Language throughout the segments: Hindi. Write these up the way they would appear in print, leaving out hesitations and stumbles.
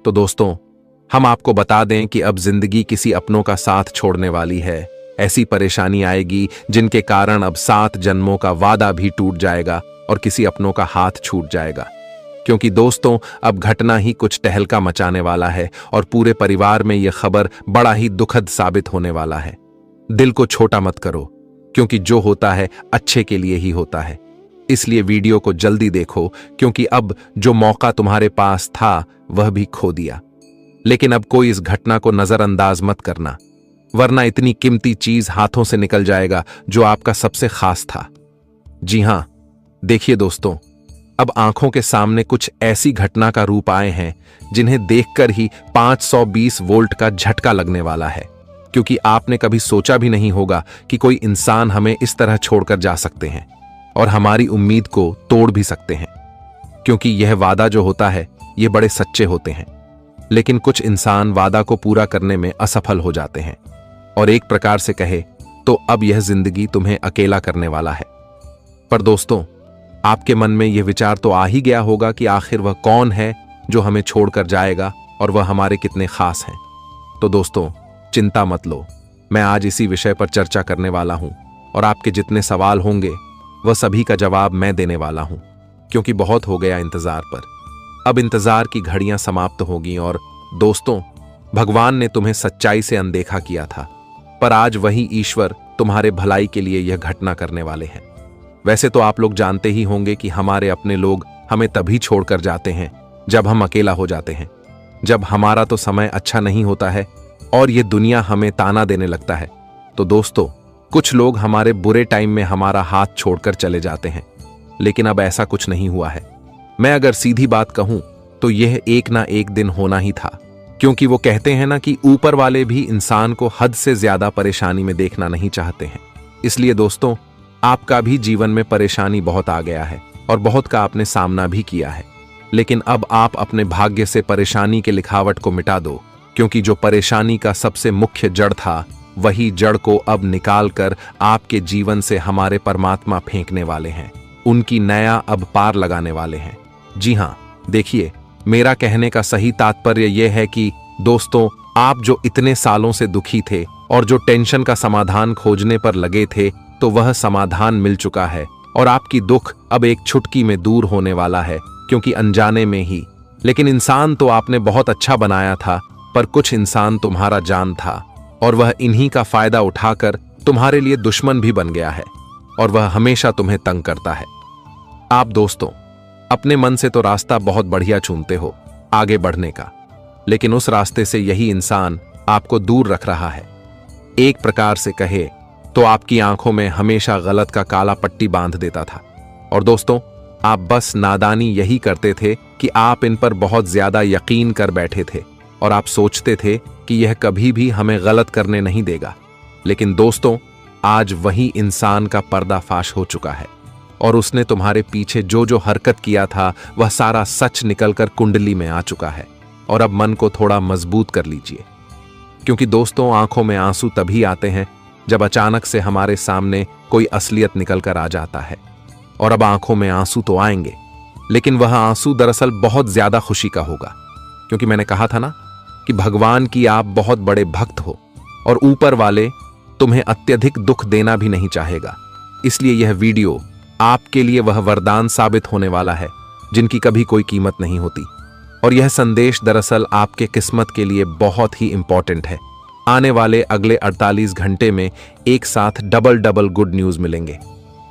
तो दोस्तों, हम आपको बता दें कि अब जिंदगी किसी अपनों का साथ छोड़ने वाली है। ऐसी परेशानी आएगी जिनके कारण अब 7 जन्मों का वादा भी टूट जाएगा और किसी अपनों का हाथ छूट जाएगा। क्योंकि दोस्तों, अब घटना ही कुछ तहलका मचाने वाला है और पूरे परिवार में यह खबर बड़ा ही दुखद साबित होने वाला है। दिल को छोटा मत करो, क्योंकि जो होता है अच्छे के लिए ही होता है। इसलिए वीडियो को जल्दी देखो, क्योंकि अब जो मौका तुम्हारे पास था वह भी खो दिया। लेकिन अब कोई इस घटना को नजरअंदाज मत करना, वरना इतनी कीमती चीज हाथों से निकल जाएगा जो आपका सबसे खास था। जी हां, देखिए दोस्तों, अब आंखों के सामने कुछ ऐसी घटना का रूप आए हैं जिन्हें देखकर ही 520 वोल्ट का झटका लगने वाला है। क्योंकि आपने कभी सोचा भी नहीं होगा कि कोई इंसान हमें इस तरह छोड़कर जा सकते हैं और हमारी उम्मीद को तोड़ भी सकते हैं। क्योंकि यह वादा जो होता है ये बड़े सच्चे होते हैं, लेकिन कुछ इंसान वादा को पूरा करने में असफल हो जाते हैं। और एक प्रकार से कहे तो अब यह जिंदगी तुम्हें अकेला करने वाला है। पर दोस्तों, आपके मन में यह विचार तो आ ही गया होगा कि आखिर वह कौन है जो हमें छोड़कर जाएगा और वह हमारे कितने खास हैं। तो दोस्तों, चिंता मत लो, मैं आज इसी विषय पर चर्चा करने वाला हूं और आपके जितने सवाल होंगे वह सभी का जवाब मैं देने वाला हूं। क्योंकि बहुत हो गया इंतजार पर, अब इंतजार की घड़ियां समाप्त होगी। और दोस्तों, भगवान ने तुम्हें सच्चाई से अनदेखा किया था, पर आज वही ईश्वर तुम्हारे भलाई के लिए यह घटना करने वाले हैं। वैसे तो आप लोग जानते ही होंगे कि हमारे अपने लोग हमें तभी छोड़कर जाते हैं जब हम अकेला हो जाते हैं, जब हमारा तो समय अच्छा नहीं होता है और ये दुनिया हमें ताना देने लगता है। तो दोस्तों, कुछ लोग हमारे बुरे टाइम में हमारा हाथ छोड़कर चले जाते हैं, लेकिन अब ऐसा कुछ नहीं हुआ है। मैं अगर सीधी बात कहूं तो यह एक ना एक दिन होना ही था। क्योंकि वो कहते हैं ना कि ऊपर वाले भी इंसान को हद से ज्यादा परेशानी में देखना नहीं चाहते हैं। इसलिए दोस्तों, आपका भी जीवन में परेशानी बहुत आ गया है और बहुत का आपने सामना भी किया है। लेकिन अब आप अपने भाग्य से परेशानी के लिखावट को मिटा दो, क्योंकि जो परेशानी का सबसे मुख्य जड़ था वही जड़ को अब निकाल कर आपके जीवन से हमारे परमात्मा फेंकने वाले हैं। उनकी नया अब पार लगाने वाले हैं। जी हां, देखिए, मेरा कहने का सही तात्पर्य यह है कि दोस्तों, आप जो इतने सालों से दुखी थे और जो टेंशन का समाधान खोजने पर लगे थे, तो वह समाधान मिल चुका है और आपकी दुख अब एक चुटकी में दूर होने वाला है। क्योंकि अनजाने में ही, लेकिन इंसान तो आपने बहुत अच्छा बनाया था, पर कुछ इंसान तुम्हारा जान था और वह इन्हीं का फायदा उठाकर तुम्हारे लिए दुश्मन भी बन गया है और वह हमेशा तुम्हें तंग करता है। आप दोस्तों, अपने मन से तो रास्ता बहुत बढ़िया चुनते हो आगे बढ़ने का, लेकिन उस रास्ते से यही इंसान आपको दूर रख रहा है। एक प्रकार से कहे तो आपकी आंखों में हमेशा गलत का काला पट्टी बांध देता था। और दोस्तों, आप बस नादानी यही करते थे कि आप इन पर बहुत ज्यादा यकीन कर बैठे थे और आप सोचते थे कि यह कभी भी हमें गलत करने नहीं देगा। लेकिन दोस्तों, आज वही इंसान का पर्दाफाश हो चुका है और उसने तुम्हारे पीछे जो जो हरकत किया था वह सारा सच निकलकर कुंडली में आ चुका है। और अब मन को थोड़ा मजबूत कर लीजिए, क्योंकि दोस्तों, आंखों में आंसू तभी आते हैं जब अचानक से हमारे सामने कोई असलियत निकलकर आ जाता है। और अब आंखों में आंसू तो आएंगे, लेकिन वह आंसू दरअसल बहुत ज्यादा खुशी का होगा। क्योंकि मैंने कहा था ना कि भगवान की आप बहुत बड़े भक्त हो और ऊपर वाले तुम्हें अत्यधिक दुख देना भी नहीं चाहेगा। इसलिए यह वीडियो आपके लिए वह वरदान साबित होने वाला है जिनकी कभी कोई कीमत नहीं होती। और यह संदेश दरअसल आपके किस्मत के लिए बहुत ही इंपॉर्टेंट है। आने वाले अगले 48 घंटे में एक साथ डबल गुड न्यूज मिलेंगे।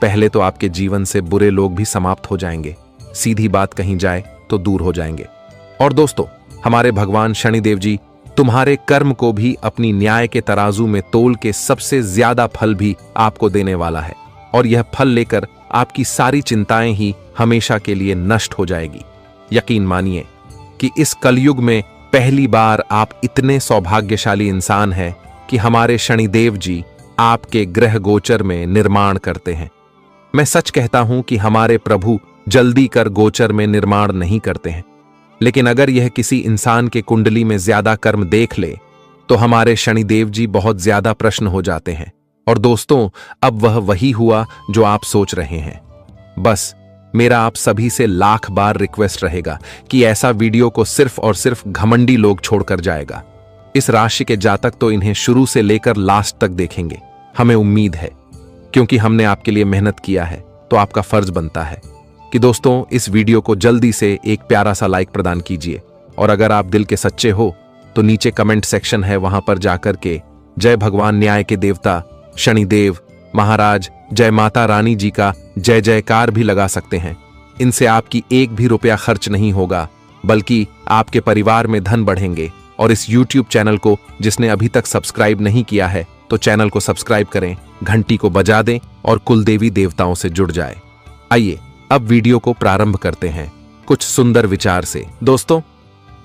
पहले तो आपके जीवन से बुरे लोग भी समाप्त हो जाएंगे, सीधी बात कहीं जाए तो दूर हो जाएंगे। और दोस्तों, हमारे भगवान शनिदेव जी तुम्हारे कर्म को भी अपनी न्याय के तराजू में तोल के सबसे ज्यादा फल भी आपको देने वाला है। और यह फल लेकर आपकी सारी चिंताएं ही हमेशा के लिए नष्ट हो जाएगी। यकीन मानिए कि इस कलयुग में पहली बार आप इतने सौभाग्यशाली इंसान हैं कि हमारे शनिदेव जी आपके ग्रह गोचर में निर्माण करते हैं। मैं सच कहता हूं कि हमारे प्रभु जल्दी कर गोचर में निर्माण नहीं करते हैं, लेकिन अगर यह किसी इंसान के कुंडली में ज्यादा कर्म देख ले तो हमारे शनिदेव जी बहुत ज्यादा प्रश्न हो जाते हैं। और दोस्तों, अब वह वही हुआ जो आप सोच रहे हैं। बस मेरा आप सभी से लाख बार रिक्वेस्ट रहेगा कि ऐसा वीडियो को सिर्फ और सिर्फ घमंडी लोग छोड़कर जाएगा। इस राशि के जातक तो इन्हें शुरू से लेकर लास्ट तक देखेंगे। हमें उम्मीद है, क्योंकि हमने आपके लिए मेहनत किया है, तो आपका फर्ज बनता है कि दोस्तों इस वीडियो को जल्दी से एक प्यारा सा लाइक प्रदान कीजिए। और अगर आप दिल के सच्चे हो तो नीचे कमेंट सेक्शन है, वहां पर जाकर के जय भगवान न्याय के देवता शनिदेव महाराज, जय माता रानी जी का जय जयकार भी लगा सकते हैं। इनसे आपकी एक भी रुपया खर्च नहीं होगा, बल्कि आपके परिवार में धन बढ़ेंगे। और इस YouTube चैनल को जिसने अभी तक सब्सक्राइब नहीं किया है तो चैनल को सब्सक्राइब करें, घंटी को बजा दें और कुलदेवी देवताओं से जुड़ जाए। आइए अब वीडियो को प्रारंभ करते हैं कुछ सुंदर विचार से। दोस्तों,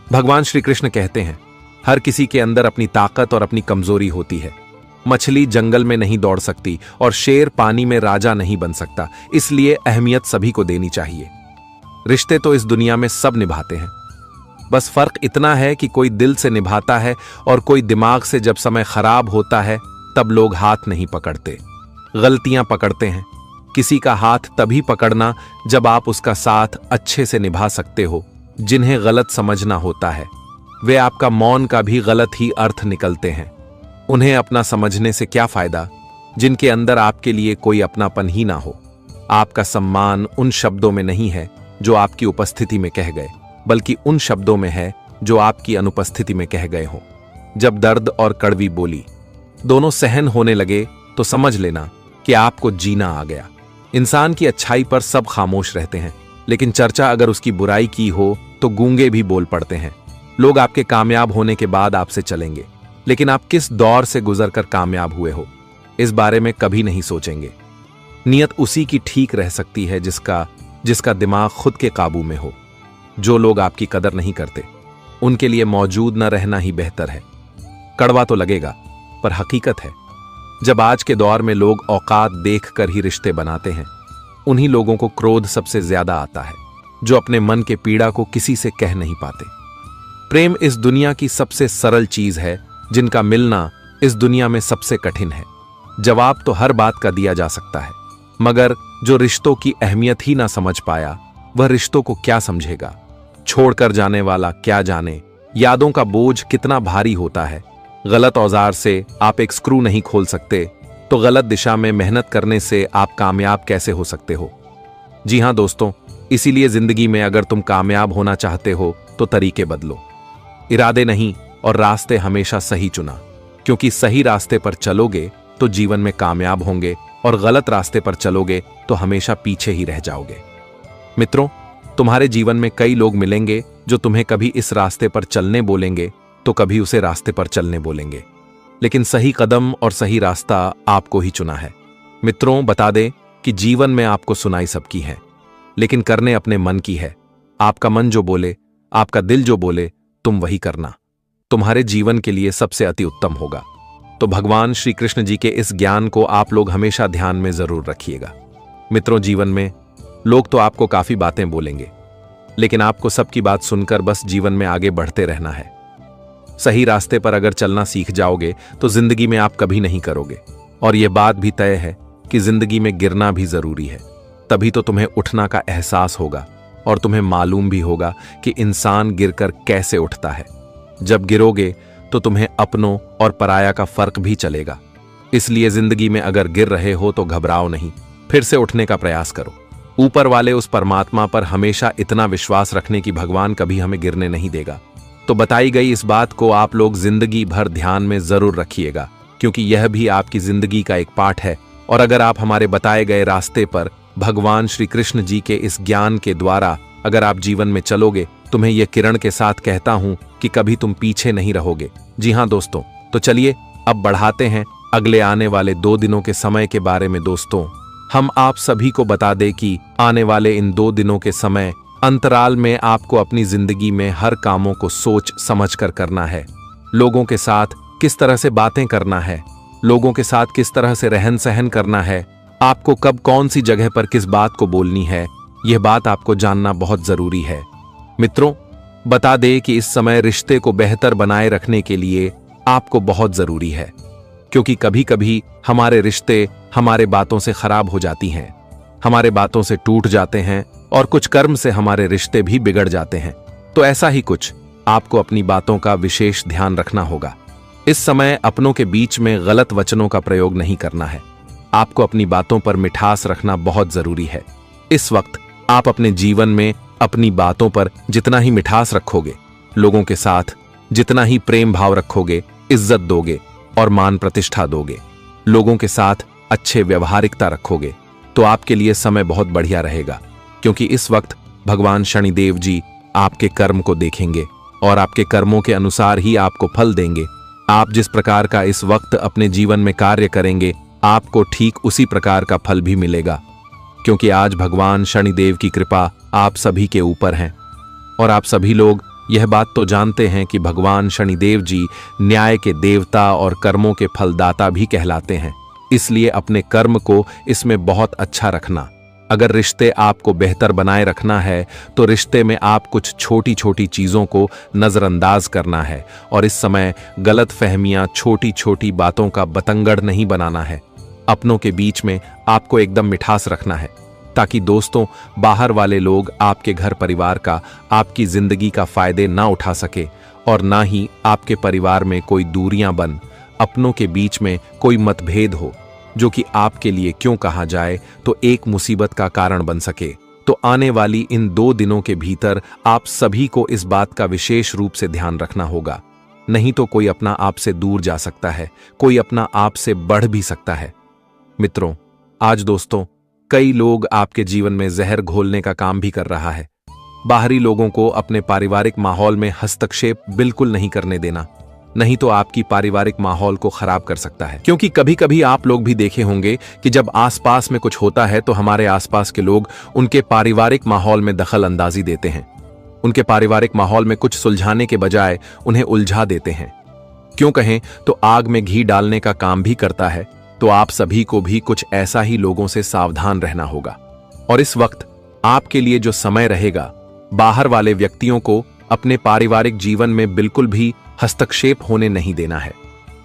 भगवान श्री कृष्ण कहते हैं हर किसी के अंदर अपनी ताकत और अपनी कमजोरी होती है। मछली जंगल में नहीं दौड़ सकती और शेर पानी में राजा नहीं बन सकता, इसलिए अहमियत सभी को देनी चाहिए। रिश्ते तो इस दुनिया में सब निभाते हैं, बस फर्क इतना है कि कोई दिल से निभाता है और कोई दिमाग से। जब समय खराब होता है तब लोग हाथ नहीं पकड़ते, गलतियां पकड़ते हैं। किसी का हाथ तभी पकड़ना जब आप उसका साथ अच्छे से निभा सकते हो। जिन्हें गलत समझना होता है वे आपका मौन का भी गलत ही अर्थ निकलते हैं। उन्हें अपना समझने से क्या फायदा जिनके अंदर आपके लिए कोई अपनापन ही ना हो। आपका सम्मान उन शब्दों में नहीं है जो आपकी उपस्थिति में कह गए, बल्कि उन शब्दों में है जो आपकी अनुपस्थिति में कह गए हो। जब दर्द और कड़वी बोली दोनों सहन होने लगे तो समझ लेना कि आपको जीना आ गया। इंसान की अच्छाई पर सब खामोश रहते हैं, लेकिन चर्चा अगर उसकी बुराई की हो तो गूंगे भी बोल पड़ते हैं। लोग आपके कामयाब होने के बाद आपसे चलेंगे, लेकिन आप किस दौर से गुजरकर कामयाब हुए हो इस बारे में कभी नहीं सोचेंगे। नियत उसी की ठीक रह सकती है जिसका दिमाग खुद के काबू में हो। जो लोग आपकी कदर नहीं करते उनके लिए मौजूद न रहना ही बेहतर है। कड़वा तो लगेगा, पर हकीकत है। जब आज के दौर में लोग औकात देखकर ही रिश्ते बनाते हैं, उन्हीं लोगों को क्रोध सबसे ज्यादा आता है जो अपने मन के पीड़ा को किसी से कह नहीं पाते। प्रेम इस दुनिया की सबसे सरल चीज है, जिनका मिलना इस दुनिया में सबसे कठिन है। जवाब तो हर बात का दिया जा सकता है, मगर जो रिश्तों की अहमियत ही ना समझ पाया वह रिश्तों को क्या समझेगा। छोड़कर जाने वाला क्या जाने यादों का बोझ कितना भारी होता है। गलत औजार से आप एक स्क्रू नहीं खोल सकते, तो गलत दिशा में मेहनत करने से आप कामयाब कैसे हो सकते हो। जी हां दोस्तों, इसीलिए जिंदगी में अगर तुम कामयाब होना चाहते हो तो तरीके बदलो, इरादे नहीं, और रास्ते हमेशा सही चुना। क्योंकि सही रास्ते पर चलोगे तो जीवन में कामयाब होंगे, और गलत रास्ते पर चलोगे तो हमेशा पीछे ही रह जाओगे। मित्रों, तुम्हारे जीवन में कई लोग मिलेंगे जो तुम्हें कभी इस रास्ते पर चलने बोलेंगे तो कभी उसे रास्ते पर चलने बोलेंगे, लेकिन सही कदम और सही रास्ता आपको ही चुना है। मित्रों, बता दें कि जीवन में आपको सुनाई सबकी है, लेकिन करने अपने मन की है। आपका मन जो बोले, आपका दिल जो बोले, तुम वही करना। तुम्हारे जीवन के लिए सबसे अति उत्तम होगा। तो भगवान श्री कृष्ण जी के इस ज्ञान को आप लोग हमेशा ध्यान में जरूर रखिएगा। मित्रों, जीवन में लोग तो आपको काफी बातें बोलेंगे, लेकिन आपको सबकी बात सुनकर बस जीवन में आगे बढ़ते रहना है। सही रास्ते पर अगर चलना सीख जाओगे तो जिंदगी में आप कभी नहीं करोगे। और यह बात भी तय है कि जिंदगी में गिरना भी जरूरी है, तभी तो तुम्हें उठना का एहसास होगा, और तुम्हें मालूम भी होगा कि इंसान गिरकर कैसे उठता है। जब गिरोगे तो तुम्हें अपनों और पराया का फर्क भी चलेगा। इसलिए जिंदगी में अगर गिर रहे हो तो घबराओ नहीं, फिर से उठने का प्रयास करो। ऊपर वाले उस परमात्मा पर हमेशा इतना विश्वास रखने की भगवान कभी हमें गिरने नहीं देगा। तो बताई गई इस बात को आप लोग जिंदगी भर ध्यान में जरूर रखिएगा, क्योंकि यह भी आपकी जिंदगी का एक पार्ट है। और अगर आप हमारे बताए गए रास्ते पर भगवान श्री कृष्ण जी के इस ज्ञान के द्वारा अगर आप जीवन में चलोगे, तो मैं ये किरण के साथ कहता हूं कि कभी तुम पीछे नहीं रहोगे। जी हां दोस्तों, तो चलिए अब बढ़ाते हैं अगले आने वाले 2 दिनों के समय के बारे में। दोस्तों, हम आप सभी को बता दें कि आने वाले इन 2 दिनों के समय अंतराल में आपको अपनी जिंदगी में हर कामों को सोच समझ कर करना है। लोगों के साथ किस तरह से बातें करना है, लोगों के साथ किस तरह से रहन सहन करना है, आपको कब कौन सी जगह पर किस बात को बोलनी है, यह बात आपको जानना बहुत जरूरी है। मित्रों, बता दें कि इस समय रिश्ते को बेहतर बनाए रखने के लिए आपको बहुत जरूरी है, क्योंकि कभी कभी हमारे रिश्ते हमारे बातों से खराब हो जाती हैं, हमारे बातों से टूट जाते हैं, और कुछ कर्म से हमारे रिश्ते भी बिगड़ जाते हैं। तो ऐसा ही कुछ आपको अपनी बातों का विशेष ध्यान रखना होगा। इस समय अपनों के बीच में गलत वचनों का प्रयोग नहीं करना है। आपको अपनी बातों पर मिठास रखना बहुत जरूरी है। इस वक्त आप अपने जीवन में अपनी बातों पर जितना ही मिठास रखोगे, लोगों के साथ जितना ही प्रेम भाव रखोगे, इज्जत दोगे और मान प्रतिष्ठा दोगे, लोगों के साथ अच्छे व्यवहारिकता रखोगे, तो आपके लिए समय बहुत बढ़िया रहेगा। क्योंकि इस वक्त भगवान शनिदेव जी आपके कर्म को देखेंगे और आपके कर्मों के अनुसार ही आपको फल देंगे। आप जिस प्रकार का इस वक्त अपने जीवन में कार्य करेंगे, आपको ठीक उसी प्रकार का फल भी मिलेगा। क्योंकि आज भगवान शनिदेव की कृपा आप सभी के ऊपर है और आप सभी लोग यह बात तो जानते हैं कि भगवान शनिदेव जी न्याय के देवता और कर्मों के फलदाता भी कहलाते हैं। इसलिए अपने कर्म को इसमें बहुत अच्छा रखना। अगर रिश्ते आपको बेहतर बनाए रखना है तो रिश्ते में आप कुछ छोटी छोटी चीजों को नजरअंदाज करना है और इस समय गलत फहमियां, छोटी छोटी बातों का बतंगड़ नहीं बनाना है। अपनों के बीच में आपको एकदम मिठास रखना है ताकि दोस्तों, बाहर वाले लोग आपके घर परिवार का, आपकी जिंदगी का फायदे ना उठा सके और ना ही आपके परिवार में कोई दूरियां बन, अपनों के बीच में कोई मतभेद हो जो कि आपके लिए क्यों कहा जाए तो एक मुसीबत का कारण बन सके। तो आने वाली इन 2 दिनों के भीतर आप सभी को इस बात का विशेष रूप से ध्यान रखना होगा। नहीं तो कोई अपना आपसे दूर जा सकता है, कोई अपना आपसे बढ़ भी सकता है। मित्रों, आज दोस्तों, कई लोग आपके जीवन में जहर घोलने का काम भी कर रहा है। बाहरी लोगों को अपने पारिवारिक माहौल में हस्तक्षेप बिल्कुल नहीं करने देना, नहीं तो आपकी पारिवारिक माहौल को खराब कर सकता है। क्योंकि कभी कभी आप लोग भी देखे होंगे कि जब आसपास में कुछ होता है तो हमारे आसपास के लोग उनके पारिवारिक माहौल में दखल अंदाजी देते हैं। उनके पारिवारिक माहौल में कुछ सुलझाने के बजाय उन्हें उलझा देते हैं। क्यों कहें तो आग में घी डालने का काम भी करता है। तो आप सभी को भी कुछ ऐसा ही लोगों से सावधान रहना होगा। और इस वक्त आपके लिए जो समय रहेगा, बाहर वाले व्यक्तियों को अपने पारिवारिक जीवन में बिल्कुल भी हस्तक्षेप होने नहीं देना है,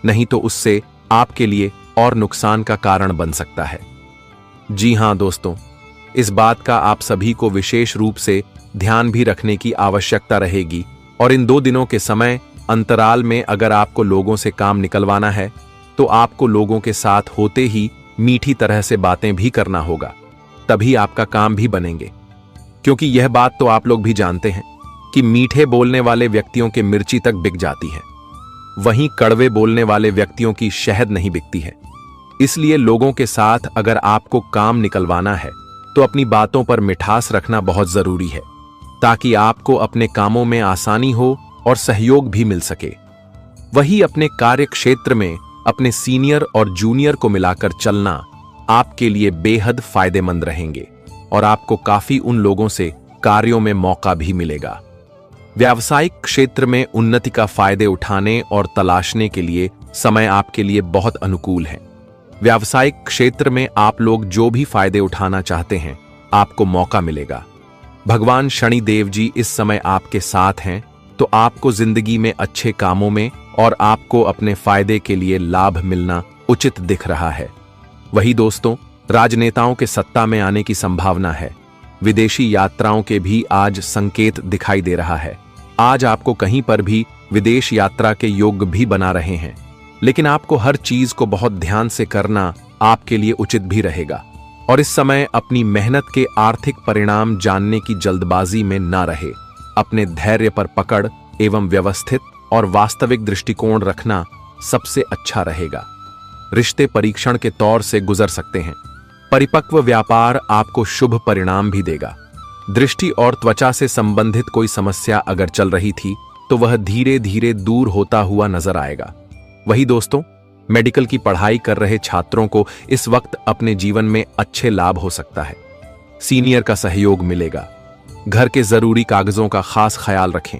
नहीं तो उससे आपके लिए और नुकसान का कारण बन सकता है। जी हां दोस्तों, इस बात का आप सभी को विशेष रूप से ध्यान भी रखने की आवश्यकता रहेगी। और इन 2 दिनों के समय अंतराल में अगर आपको लोगों से काम निकलवाना है तो आपको लोगों के साथ होते ही मीठी तरह से बातें भी करना होगा, तभी आपका काम भी बनेंगे। क्योंकि यह बात तो आप लोग भी जानते हैं कि मीठे बोलने वाले व्यक्तियों के मिर्ची तक बिक जाती है, वहीं कड़वे बोलने वाले व्यक्तियों की शहद नहीं बिकती है। इसलिए लोगों के साथ अगर आपको काम निकलवाना है तो अपनी बातों पर मिठास रखना बहुत जरूरी है, ताकि आपको अपने कामों में आसानी हो और सहयोग भी मिल सके। वही अपने कार्य क्षेत्र में अपने सीनियर और जूनियर को मिलाकर चलना आपके लिए बेहद फायदेमंद रहेंगे और आपको काफी उन लोगों से कार्यों में मौका भी मिलेगा। व्यावसायिक क्षेत्र में उन्नति का फायदे उठाने और तलाशने के लिए समय आपके लिए बहुत अनुकूल है। व्यावसायिक क्षेत्र में आप लोग जो भी फायदे उठाना चाहते हैं, आपको मौका मिलेगा। भगवान शनिदेव जी इस समय आपके साथ हैं, तो आपको जिंदगी में अच्छे कामों में और आपको अपने फायदे के लिए लाभ मिलना उचित दिख रहा है। वही दोस्तों, राजनेताओं के सत्ता में आने की संभावना है। विदेशी यात्राओं के भी आज संकेत दिखाई दे रहा है। आज आपको कहीं पर भी विदेश यात्रा के योग भी बना रहे हैं, लेकिन आपको हर चीज को बहुत ध्यान से करना आपके लिए उचित भी रहेगा। और इस समय अपनी मेहनत के आर्थिक परिणाम जानने की जल्दबाजी में ना रहे। अपने धैर्य पर पकड़ एवं व्यवस्थित और वास्तविक दृष्टिकोण रखना सबसे अच्छा रहेगा। रिश्ते परीक्षण के तौर से गुजर सकते हैं। परिपक्व व्यापार आपको शुभ परिणाम भी देगा। दृष्टि और त्वचा से संबंधित कोई समस्या अगर चल रही थी तो वह धीरे धीरे दूर होता हुआ नजर आएगा। वही दोस्तों, मेडिकल की पढ़ाई कर रहे छात्रों को इस वक्त अपने जीवन में अच्छे लाभ हो सकता है। सीनियर का सहयोग मिलेगा। घर के जरूरी कागजों का खास ख्याल रखें,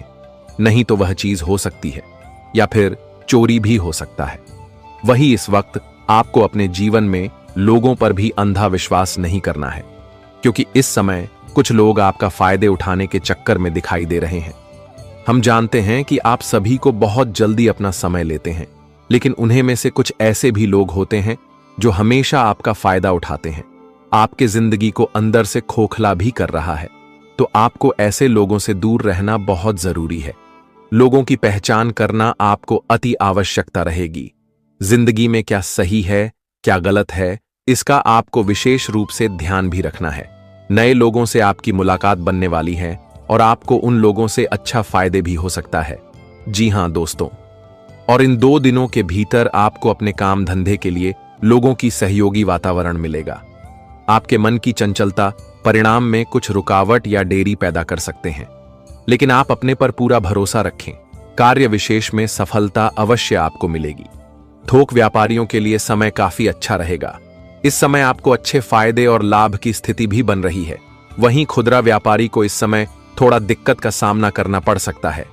नहीं तो वह चीज हो सकती है या फिर चोरी भी हो सकता है। वही इस वक्त आपको अपने जीवन में लोगों पर भी अंधा विश्वास नहीं करना है, क्योंकि इस समय कुछ लोग आपका फायदे उठाने के चक्कर में दिखाई दे रहे हैं। हम जानते हैं कि आप सभी को बहुत जल्दी अपना समय लेते हैं, लेकिन उन्हें में से कुछ ऐसे भी लोग होते हैं जो हमेशा आपका फायदा उठाते हैं। आपके जिंदगी को अंदर से खोखला भी कर रहा है। तो आपको ऐसे लोगों से दूर रहना बहुत जरूरी है। लोगों की पहचान करना आपको अति आवश्यकता रहेगी। जिंदगी में क्या सही है, क्या गलत है, इसका आपको विशेष रूप से ध्यान भी रखना है। नए लोगों से आपकी मुलाकात बनने वाली है और आपको उन लोगों से अच्छा फायदे भी हो सकता है। जी हां दोस्तों, और इन 2 दिनों के भीतर आपको अपने काम धंधे के लिए लोगों की सहयोगी वातावरण मिलेगा। आपके मन की चंचलता परिणाम में कुछ रुकावट या देरी पैदा कर सकते हैं, लेकिन आप अपने पर पूरा भरोसा रखें। कार्य विशेष में सफलता अवश्य आपको मिलेगी। थोक व्यापारियों के लिए समय काफी अच्छा रहेगा। इस समय आपको अच्छे फायदे और लाभ की स्थिति भी बन रही है। वहीं खुदरा व्यापारी को इस समय थोड़ा दिक्कत का सामना करना पड़ सकता है।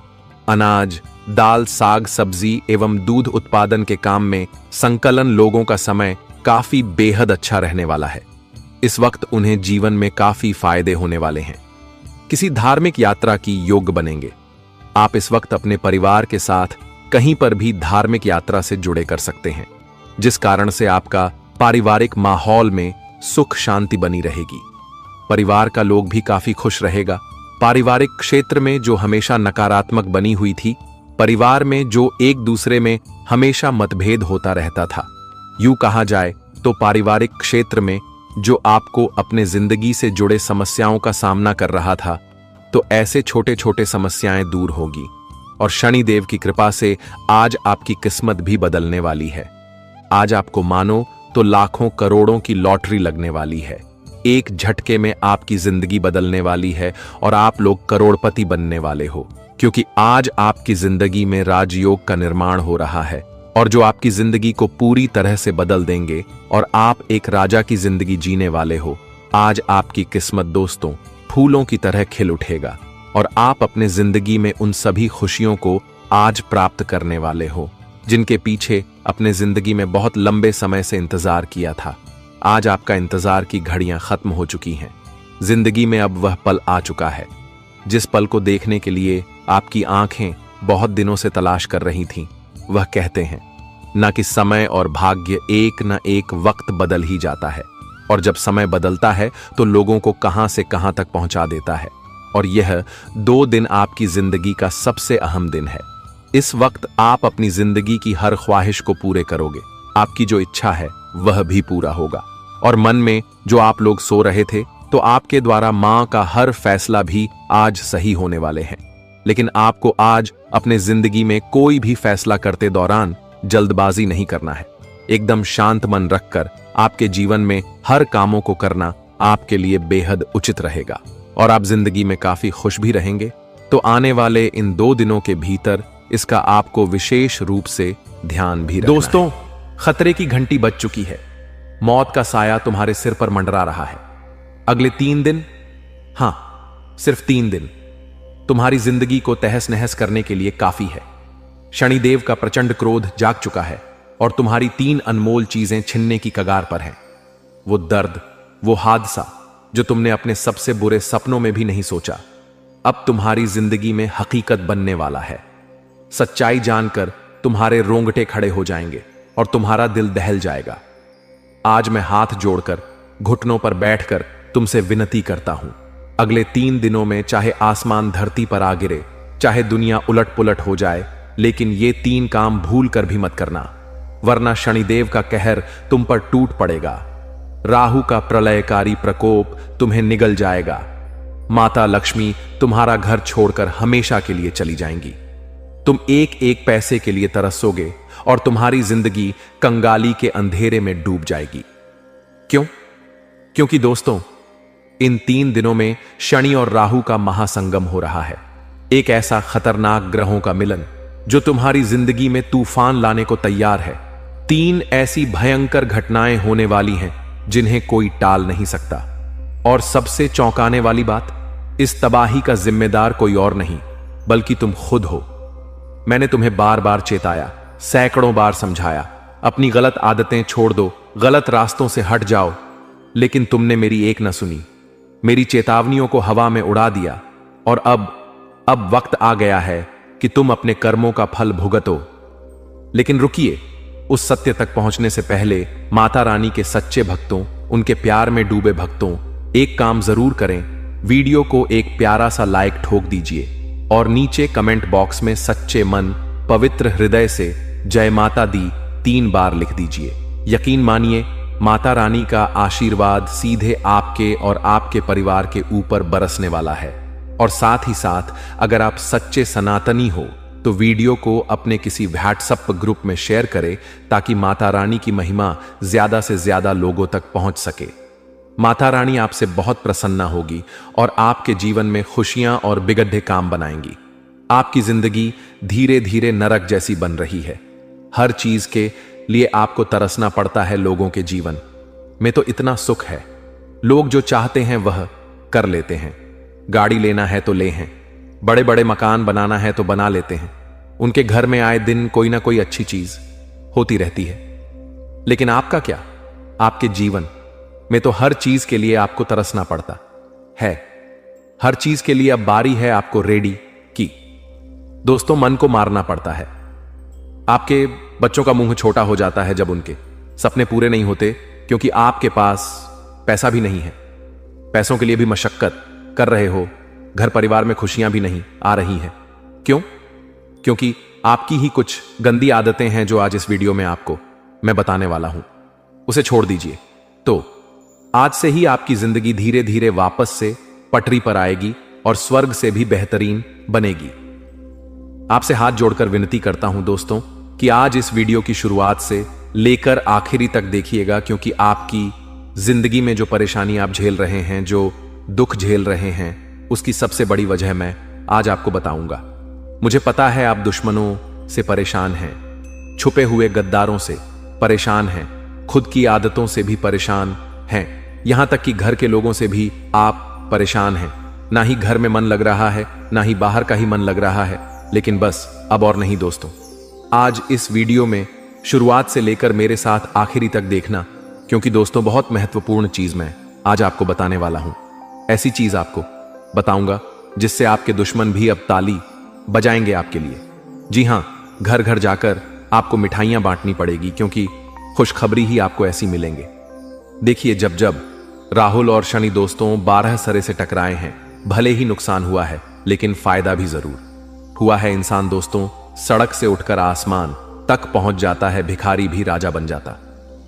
अनाज, दाल, साग, सब्जी एवं दूध उत्पादन के काम में संकलन लोगों का समय काफी बेहद अच्छा रहने वाला है। इस वक्त उन्हें जीवन में काफी फायदे होने वाले हैं। किसी धार्मिक यात्रा की योग बनेंगे। आप इस वक्त अपने परिवार के साथ कहीं पर भी धार्मिक यात्रा से जुड़े कर सकते हैं, जिस कारण से आपका पारिवारिक माहौल में सुख शांति बनी रहेगी। परिवार का लोग भी काफी खुश रहेगा। पारिवारिक क्षेत्र में जो हमेशा नकारात्मक बनी हुई थी, परिवार में जो एक दूसरे में हमेशा मतभेद होता रहता था, यूं कहा जाए तो पारिवारिक क्षेत्र में जो आपको अपने जिंदगी से जुड़े समस्याओं का सामना कर रहा था, तो ऐसे छोटे छोटे समस्याएं दूर होगी और शनिदेव की कृपा से आज आपकी किस्मत भी बदलने वाली है। आज आपको मानो तो लाखों करोड़ों की लॉटरी लगने वाली है। एक झटके में आपकी जिंदगी बदलने वाली है और आप लोग करोड़पति बनने वाले हो, क्योंकि आज आपकी जिंदगी में राजयोग का निर्माण हो रहा है और जो आपकी जिंदगी को पूरी तरह से बदल देंगे और आप एक राजा की जिंदगी जीने वाले हो। आज आपकी किस्मत दोस्तों फूलों की तरह खिल उठेगा और आप अपने जिंदगी में उन सभी खुशियों को आज प्राप्त करने वाले हो जिनके पीछे अपने जिंदगी में बहुत लंबे समय से इंतजार किया था। आज आपका इंतजार की घड़ियां खत्म हो चुकी हैं। जिंदगी में अब वह पल आ चुका है जिस पल को देखने के लिए आपकी आंखें बहुत दिनों से तलाश कर रही थीं। वह कहते हैं न कि समय और भाग्य एक न एक वक्त बदल ही जाता है, और जब समय बदलता है तो लोगों को कहां से कहां तक पहुंचा देता है। और यह 2 दिन आपकी जिंदगी का सबसे अहम दिन है। इस वक्त आप अपनी जिंदगी की हर ख्वाहिश को पूरे करोगे। आपकी जो इच्छा है वह भी पूरा होगा। और मन में जो आप लोग सो रहे थे, तो आपके द्वारा मां का हर फैसला भी आज सही होने वाले हैं। लेकिन आपको आज अपने जिंदगी में कोई भी फैसला करते दौरान जल्दबाजी नहीं करना है। एकदम शांत मन रखकर आपके जीवन में हर कामों को करना आपके लिए बेहद उचित रहेगा और आप जिंदगी में काफी खुश भी रहेंगे। तो आने वाले इन 2 दिनों के भीतर इसका आपको विशेष रूप से ध्यान भी रखना है। दोस्तों, खतरे की घंटी बज चुकी है। मौत का साया तुम्हारे सिर पर मंडरा रहा है। अगले 3 दिन, हां सिर्फ 3 दिन तुम्हारी जिंदगी को तहस नहस करने के लिए काफी है। शनिदेव का प्रचंड क्रोध जाग चुका है और तुम्हारी 3 अनमोल चीजें छिनने की कगार पर हैं। वो दर्द, वो हादसा जो तुमने अपने सबसे बुरे सपनों में भी नहीं सोचा, अब तुम्हारी जिंदगी में हकीकत बनने वाला है। सच्चाई जानकर तुम्हारे रोंगटे खड़े हो जाएंगे और तुम्हारा दिल दहल जाएगा। आज मैं हाथ जोड़कर घुटनों पर बैठकर तुमसे विनती करता हूं, अगले 3 दिनों में चाहे आसमान धरती पर आ गिरे, चाहे दुनिया उलट पुलट हो जाए, लेकिन ये 3 काम भूल कर भी मत करना, वरना शनिदेव का कहर तुम पर टूट पड़ेगा। राहु का प्रलयकारी प्रकोप तुम्हें निगल जाएगा। माता लक्ष्मी तुम्हारा घर छोड़कर हमेशा के लिए चली जाएंगी। तुम एक एक पैसे के लिए तरसोगे और तुम्हारी जिंदगी कंगाली के अंधेरे में डूब जाएगी। क्यों? क्योंकि दोस्तों, इन 3 दिनों में शनि और राहु का महासंगम हो रहा है। एक ऐसा खतरनाक ग्रहों का मिलन जो तुम्हारी जिंदगी में तूफान लाने को तैयार है। 3 ऐसी भयंकर घटनाएं होने वाली हैं जिन्हें कोई टाल नहीं सकता। और सबसे चौंकाने वाली बात, इस तबाही का जिम्मेदार कोई और नहीं बल्कि तुम खुद हो। मैंने तुम्हें बार बार चेताया, सैकड़ों बार समझाया, अपनी गलत आदतें छोड़ दो, गलत रास्तों से हट जाओ, लेकिन तुमने मेरी एक न सुनी। मेरी चेतावनियों को हवा में उड़ा दिया और अब वक्त आ गया है कि तुम अपने कर्मों का फल भुगतो। लेकिन रुकिए, उस सत्य तक पहुंचने से पहले माता रानी के सच्चे भक्तों, उनके प्यार में डूबे भक्तों, एक काम जरूर करें वीडियो को एक प्यारा सा लाइक ठोक दीजिए और नीचे कमेंट बॉक्स में सच्चे मन पवित्र हृदय से जय माता दी 3 बार लिख दीजिए। यकीन मानिए, माता रानी का आशीर्वाद सीधे आपके और आपके परिवार के ऊपर बरसने वाला है। और साथ ही साथ अगर आप सच्चे सनातनी हो तो वीडियो को अपने किसी व्हाट्सएप ग्रुप में शेयर करें ताकि माता रानी की महिमा ज्यादा से ज्यादा लोगों तक पहुंच सके। माता रानी आपसे बहुत प्रसन्न होगी और आपके जीवन में खुशियां और बिगड़े काम बनाएंगी। आपकी जिंदगी धीरे धीरे नरक जैसी बन रही है। हर चीज के लिए आपको तरसना पड़ता है। लोगों के जीवन में तो इतना सुख है, लोग जो चाहते हैं वह कर लेते हैं। गाड़ी लेना है तो ले हैं, बड़े बड़े मकान बनाना है तो बना लेते हैं। उनके घर में आए दिन कोई ना कोई अच्छी चीज होती रहती है। लेकिन आपका क्या? आपके जीवन में तो हर चीज के लिए आपको तरसना पड़ता है। हर चीज के लिए अब बारी है आपको रेडी की। दोस्तों, मन को मारना पड़ता है। आपके बच्चों का मुंह छोटा हो जाता है जब उनके सपने पूरे नहीं होते, क्योंकि आपके पास पैसा भी नहीं है। पैसों के लिए भी मशक्कत कर रहे हो, घर परिवार में खुशियां भी नहीं आ रही हैं। क्यों? क्योंकि आपकी ही कुछ गंदी आदतें हैं जो आज इस वीडियो में आपको मैं बताने वाला हूं। उसे छोड़ दीजिए तो आज से ही आपकी जिंदगी धीरे धीरे वापस से पटरी पर आएगी और स्वर्ग से भी बेहतरीन बनेगी। आपसे हाथ जोड़कर विनती करता हूं दोस्तों कि आज इस वीडियो की शुरुआत से लेकर आखिरी तक देखिएगा, क्योंकि आपकी जिंदगी में जो परेशानी आप झेल रहे हैं, जो दुख झेल रहे हैं, उसकी सबसे बड़ी वजह मैं आज आपको बताऊंगा। मुझे पता है आप दुश्मनों से परेशान हैं, छुपे हुए गद्दारों से परेशान हैं, खुद की आदतों से भी परेशान हैं, यहां तक कि घर के लोगों से भी आप परेशान हैं। ना ही घर में मन लग रहा है, ना ही बाहर का ही मन लग रहा है। लेकिन बस अब और नहीं दोस्तों, आज इस वीडियो में शुरुआत से लेकर मेरे साथ आखिरी तक देखना, क्योंकि दोस्तों बहुत महत्वपूर्ण चीज मैं आज आपको बताने वाला हूं। ऐसी चीज आपको बताऊंगा जिससे आपके दुश्मन भी अब ताली बजाएंगे आपके लिए। जी हां, घर घर जाकर आपको मिठाइयां बांटनी पड़ेगी, क्योंकि खुशखबरी ही आपको ऐसी मिलेंगे। देखिए, जब जब राहुल और शनि दोस्तों 12 सरे से टकराए हैं, भले ही नुकसान हुआ है लेकिन फायदा भी जरूर हुआ है। इंसान दोस्तों सड़क से उठकर आसमान तक पहुंच जाता है, भिखारी भी राजा बन जाता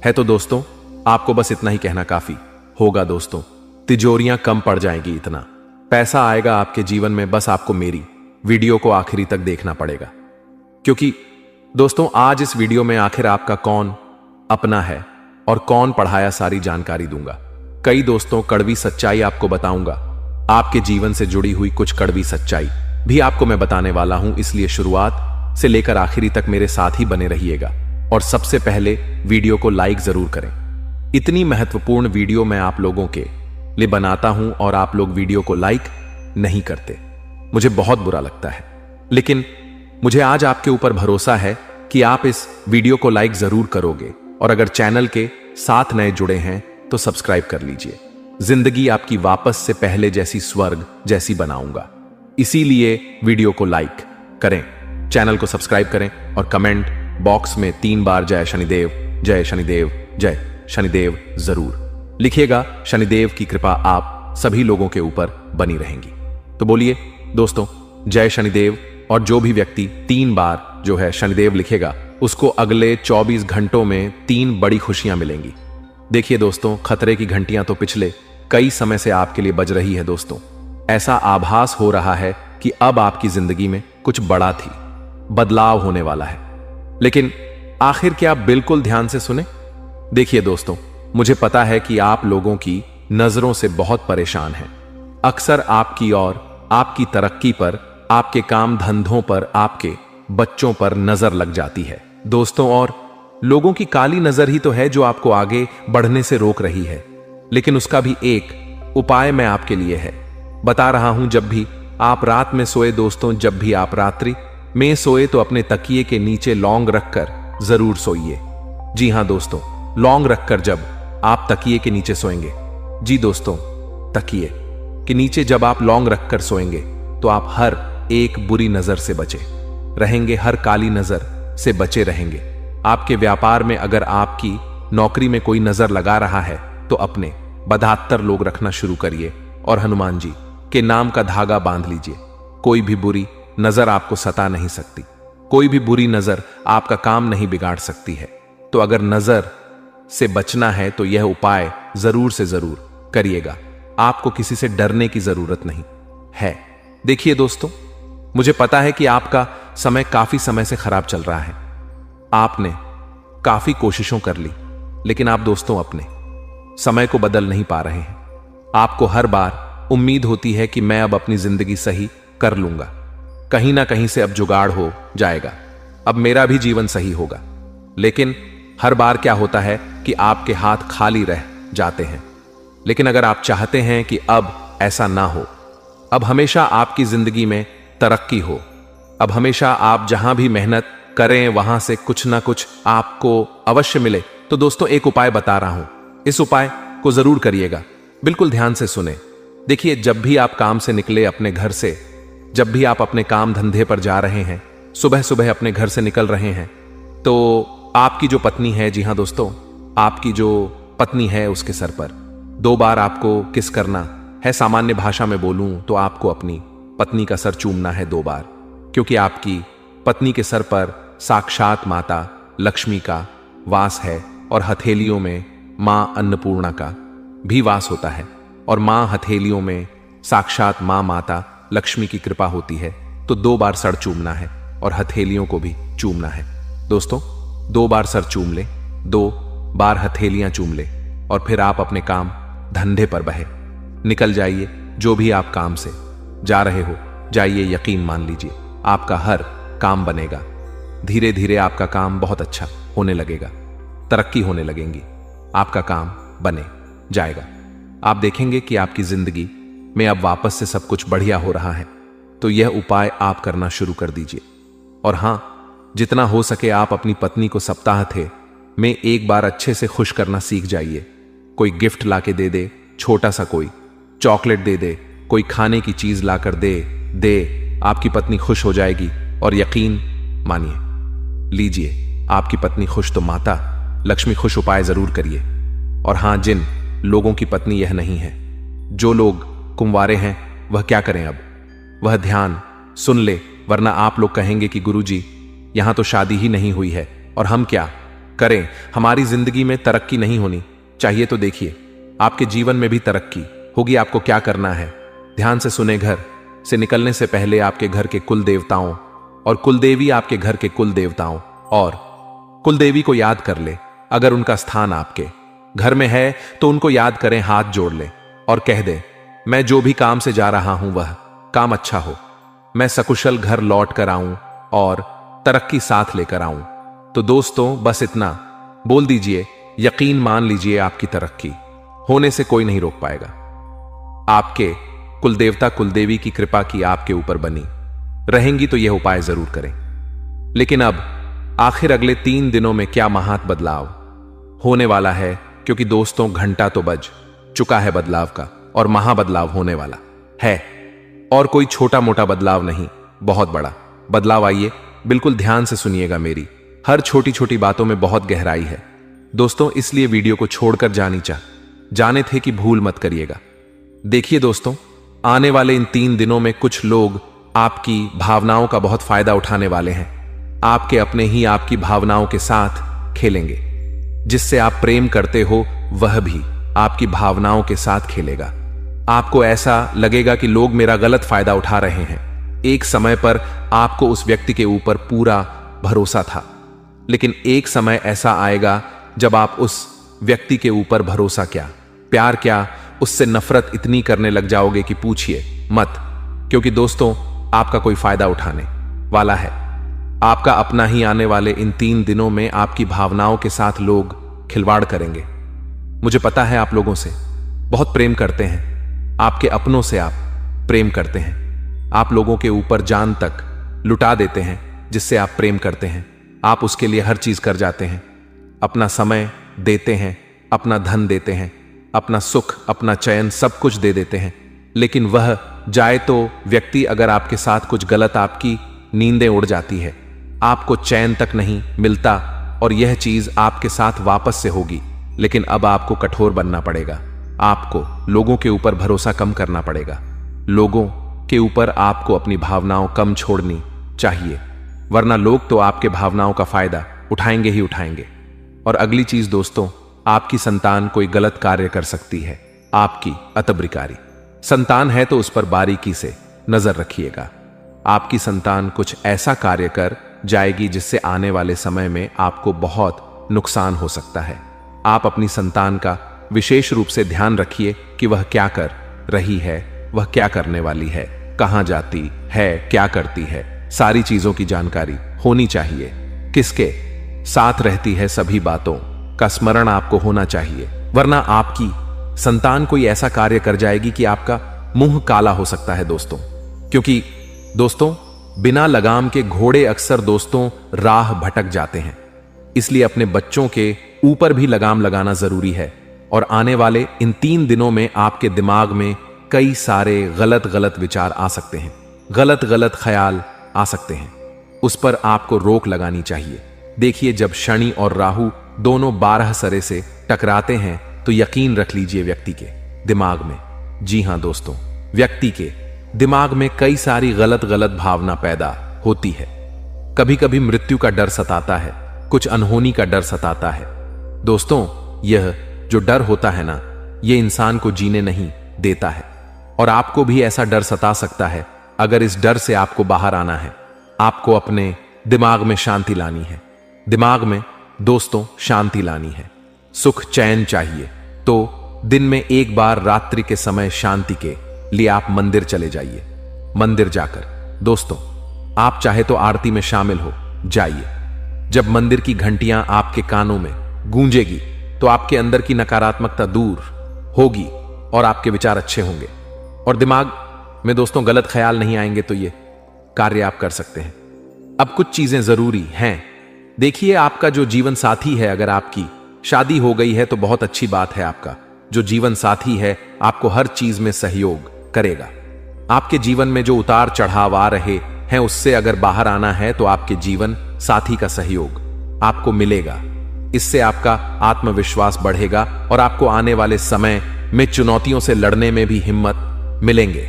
है। तो दोस्तों आपको बस इतना ही कहना काफी होगा दोस्तों। तिजोरियां कम पड़ जाएंगी, इतना पैसा आएगा आपके जीवन में। बस आपको मेरी वीडियो को आखिरी तक देखना पड़ेगा, क्योंकि दोस्तों आज इस वीडियो में आखिर आपका कौन अपना है और कौन पढ़ाया सारी जानकारी दूंगा। कई दोस्तों कड़वी सच्चाई आपको बताऊंगा। आपके जीवन से जुड़ी हुई कुछ कड़वी सच्चाई भी आपको मैं बताने वाला हूं, इसलिए शुरुआत से लेकर आखिरी तक मेरे साथ ही बने रहिएगा। और सबसे पहले वीडियो को लाइक जरूर करें। इतनी महत्वपूर्ण वीडियो मैं आप लोगों के लिए बनाता हूं और आप लोग वीडियो को लाइक नहीं करते, मुझे बहुत बुरा लगता है। लेकिन मुझे आज आपके ऊपर भरोसा है कि आप इस वीडियो को लाइक जरूर करोगे, और अगर चैनल के साथ नए जुड़े हैं तो सब्सक्राइब कर लीजिए। जिंदगी आपकी वापस से पहले जैसी स्वर्ग जैसी बनाऊंगा, इसीलिए वीडियो को लाइक करें, चैनल को सब्सक्राइब करें और कमेंट बॉक्स में 3 बार जय शनिदेव, जय शनिदेव, जय शनिदेव जरूर लिखिएगा। शनिदेव की कृपा आप सभी लोगों के ऊपर बनी रहेंगी। तो बोलिए दोस्तों जय शनिदेव, और जो भी व्यक्ति 3 बार जो है शनिदेव लिखेगा उसको अगले 24 घंटों में 3 बड़ी खुशियां मिलेंगी। देखिए दोस्तों, खतरे की घंटियां तो पिछले कई समय से आपके लिए बज रही है दोस्तों। ऐसा आभास हो रहा है कि अब आपकी जिंदगी में कुछ बड़ा थी, बदलाव होने वाला है। लेकिन आखिर क्या आप बिल्कुल ध्यान से सुने? देखिए दोस्तों, मुझे पता है कि आप लोगों की नजरों से बहुत परेशान हैं। अक्सर आपकी और आपकी तरक्की पर, आपके काम धंधों पर, आपके बच्चों पर नजर लग जाती है दोस्तों। और लोगों की काली नजर ही तो है जो आपको आगे बढ़ने से रोक रही है। लेकिन उसका भी एक उपाय मैं आपके लिए है बता रहा हूं। जब भी आप रात में सोए दोस्तों, जब भी आप रात्रि में सोए तो अपने तकिए के नीचे लौंग रखकर जरूर सोइए। जी हां दोस्तों, लौंग रखकर जब आप तकिए के नीचे सोएंगे, जी दोस्तों, तकिए के नीचे जब आप लौंग रखकर सोएंगे तो आप हर एक बुरी नजर से बचे रहेंगे, हर काली नजर से बचे रहेंगे। आपके व्यापार में अगर आपकी नौकरी में कोई नजर लगा रहा है तो अपने 72 लोग रखना शुरू करिए और हनुमान जी के नाम का धागा बांध लीजिए। कोई भी बुरी नजर आपको सता नहीं सकती, कोई भी बुरी नजर आपका काम नहीं बिगाड़ सकती है। तो अगर नजर से बचना है तो यह उपाय जरूर से जरूर करिएगा। आपको किसी से डरने की जरूरत नहीं है। देखिए दोस्तों, मुझे पता है कि आपका समय काफी समय से खराब चल रहा है। आपने काफी कोशिशों कर ली, लेकिन आप दोस्तों अपने समय को बदल नहीं पा रहे हैं। आपको हर बार उम्मीद होती है कि मैं अब अपनी जिंदगी सही कर लूंगा, कहीं ना कहीं से अब जुगाड़ हो जाएगा, अब मेरा भी जीवन सही होगा। लेकिन हर बार क्या होता है कि आपके हाथ खाली रह जाते हैं। लेकिन अगर आप चाहते हैं कि अब ऐसा ना हो, अब हमेशा आपकी जिंदगी में तरक्की हो, अब हमेशा आप जहां भी मेहनत करें वहां से कुछ ना कुछ आपको अवश्य मिले, तो दोस्तों एक उपाय बता रहा हूं। इस उपाय को जरूर करिएगा, बिल्कुल ध्यान से सुने। देखिए, जब भी आप काम से निकले अपने घर से, जब भी आप अपने काम धंधे पर जा रहे हैं, सुबह सुबह अपने घर से निकल रहे हैं, तो आपकी जो पत्नी है, जी हां दोस्तों, आपकी जो पत्नी है उसके सर पर 2 बार आपको किस करना है। सामान्य भाषा में बोलूं तो आपको अपनी पत्नी का सर चूमना है 2 बार, क्योंकि आपकी पत्नी के सर पर साक्षात माता लक्ष्मी का वास है और हथेलियों में मां अन्नपूर्णा का भी वास होता है। और मां हथेलियों में साक्षात मां माता लक्ष्मी की कृपा होती है। तो 2 बार सर चूमना है और हथेलियों को भी चूमना है। दोस्तों 2 बार सर चूम ले, 2 बार हथेलियां चूम ले, और फिर आप अपने काम धंधे पर बहे निकल जाइए। जो भी आप काम से जा रहे हो जाइए, यकीन मान लीजिए आपका हर काम बनेगा। धीरे धीरे आपका काम बहुत अच्छा होने लगेगा, तरक्की होने लगेंगी, आपका काम बने जाएगा। आप देखेंगे कि आपकी जिंदगी में अब वापस से सब कुछ बढ़िया हो रहा है। तो यह उपाय आप करना शुरू कर दीजिए। और हां, जितना हो सके आप अपनी पत्नी को सप्ताह थे में 1 बार अच्छे से खुश करना सीख जाइए। कोई गिफ्ट लाके दे दे, छोटा सा कोई चॉकलेट दे दे, कोई खाने की चीज लाकर दे, आपकी पत्नी खुश हो जाएगी। और यकीन मानिए, लीजिए, आपकी पत्नी खुश तो माता लक्ष्मी खुश। उपाय जरूर करिए। और हां, जिन लोगों की पत्नी यह नहीं है, जो लोग कुंवारे हैं, वह क्या करें अब? वह ध्यान सुन ले, वरना आप लोग कहेंगे कि गुरुजी, यहां तो शादी ही नहीं हुई है और हम क्या करें, हमारी जिंदगी में तरक्की नहीं होनी चाहिए। तो देखिए, आपके जीवन में भी तरक्की होगी। आपको क्या करना है, ध्यान से सुने। घर से निकलने से पहले आपके घर के कुल देवताओं और कुलदेवी, आपके घर के कुल देवताओं और कुलदेवी को याद कर ले। अगर उनका स्थान आपके घर में है तो उनको याद करें, हाथ जोड़ ले और कह दे, मैं जो भी काम से जा रहा हूं वह काम अच्छा हो, मैं सकुशल घर लौट कर आऊं और तरक्की साथ लेकर आऊं। तो दोस्तों बस इतना बोल दीजिए, यकीन मान लीजिए आपकी तरक्की होने से कोई नहीं रोक पाएगा। आपके कुलदेवता कुलदेवी की कृपा की आपके ऊपर बनी रहेंगी। तो यह उपाय जरूर करें। लेकिन अब आखिर अगले 3 दिनों में क्या महात बदलाव होने वाला है, क्योंकि दोस्तों घंटा तो बज चुका है बदलाव का, और महाबदलाव होने वाला है। और कोई छोटा मोटा बदलाव नहीं, बहुत बड़ा बदलाव। आइए बिल्कुल ध्यान से सुनिएगा, मेरी हर छोटी छोटी बातों में बहुत गहराई है दोस्तों, इसलिए वीडियो को छोड़कर जाने थे कि भूल मत करिएगा। देखिए दोस्तों, आने वाले इन 3 दिनों में कुछ लोग आपकी भावनाओं का बहुत फायदा उठाने वाले हैं। आपके अपने ही आपकी भावनाओं के साथ खेलेंगे। जिससे आप प्रेम करते हो वह भी आपकी भावनाओं के साथ खेलेगा। आपको ऐसा लगेगा कि लोग मेरा गलत फायदा उठा रहे हैं। एक समय पर आपको उस व्यक्ति के ऊपर पूरा भरोसा था, लेकिन एक समय ऐसा आएगा जब आप उस व्यक्ति के ऊपर भरोसा क्या, प्यार क्या, उससे नफरत इतनी करने लग जाओगे कि पूछिए मत। क्योंकि दोस्तों आपका कोई फायदा उठाने वाला है, आपका अपना ही। आने वाले इन 3 दिनों में आपकी भावनाओं के साथ लोग खिलवाड़ करेंगे। मुझे पता है आप लोगों से बहुत प्रेम करते हैं, आपके अपनों से आप प्रेम करते हैं, आप लोगों के ऊपर जान तक लुटा देते हैं जिससे आप प्रेम करते हैं। आप उसके लिए हर चीज कर जाते हैं, अपना समय देते हैं, अपना धन देते हैं, अपना सुख, अपना चयन, सब कुछ दे देते हैं। लेकिन वह जाए तो व्यक्ति अगर आपके साथ कुछ गलत, आपकी नींदें उड़ जाती है, आपको चैन तक नहीं मिलता और यह चीज आपके साथ वापस से होगी। लेकिन अब आपको कठोर बनना पड़ेगा, आपको लोगों के ऊपर भरोसा कम करना पड़ेगा। लोगों के ऊपर आपको अपनी भावनाओं कम छोड़नी चाहिए, वरना लोग तो आपके भावनाओं का फायदा उठाएंगे ही उठाएंगे। और अगली चीज दोस्तों, आपकी संतान कोई गलत कार्य कर सकती है। आपकी अतब्रिकारी संतान है तो उस पर बारीकी से नजर रखिएगा। आपकी संतान कुछ ऐसा कार्य कर जाएगी जिससे आने वाले समय में आपको बहुत नुकसान हो सकता है। आप अपनी संतान का विशेष रूप से ध्यान रखिए कि वह क्या कर रही है, वह क्या करने वाली है, कहां जाती है, क्या करती है, सारी चीजों की जानकारी होनी चाहिए। किसके साथ रहती है, सभी बातों का स्मरण आपको होना चाहिए, वरना आपकी संतान कोई ऐसा कार्य कर जाएगी कि आपका मुंह काला हो सकता है दोस्तों। क्योंकि दोस्तों, बिना लगाम के घोड़े अक्सर दोस्तों राह भटक जाते हैं, इसलिए अपने बच्चों के ऊपर भी लगाम लगाना जरूरी है। और आने वाले इन 3 दिनों में आपके दिमाग में कई सारे गलत गलत विचार आ सकते हैं, गलत गलत ख्याल आ सकते हैं, उस पर आपको रोक लगानी चाहिए। देखिए, जब शनि और राहु दोनों 12 सरे से टकराते हैं तो यकीन रख लीजिए व्यक्ति के दिमाग में, जी हां दोस्तों, व्यक्ति के दिमाग में कई सारी गलत गलत भावना पैदा होती है। कभी कभी मृत्यु का डर सताता है, कुछ अनहोनी का डर सताता है। दोस्तों, यह जो डर होता है ना, यह इंसान को जीने नहीं देता है, और आपको भी ऐसा डर सता सकता है। अगर इस डर से आपको बाहर आना है, आपको अपने दिमाग में शांति लानी है। दिमाग में दोस्तों शांति लानी है, सुख चैन चाहिए, तो दिन में एक बार रात्रि के समय शांति के लिए आप मंदिर चले जाइए। मंदिर जाकर दोस्तों आप चाहे तो आरती में शामिल हो जाइए। जब मंदिर की घंटियां आपके कानों में गूंजेगी तो आपके अंदर की नकारात्मकता दूर होगी और आपके विचार अच्छे होंगे, और दिमाग में दोस्तों गलत ख्याल नहीं आएंगे, तो ये कार्य आप कर सकते हैं। अब कुछ चीजें जरूरी हैं। देखिए, आपका जो जीवन साथी है, अगर आपकी शादी हो गई है तो बहुत अच्छी बात है। आपका जो जीवन साथी है आपको हर चीज में सहयोग करेगा। आपके जीवन में जो उतार चढ़ाव आ रहे हैं उससे अगर बाहर आना है तो आपके जीवन साथी का सहयोग आपको मिलेगा। इससे आपका आत्मविश्वास बढ़ेगा और आपको आने वाले समय में चुनौतियों से लड़ने में भी हिम्मत मिलेंगे।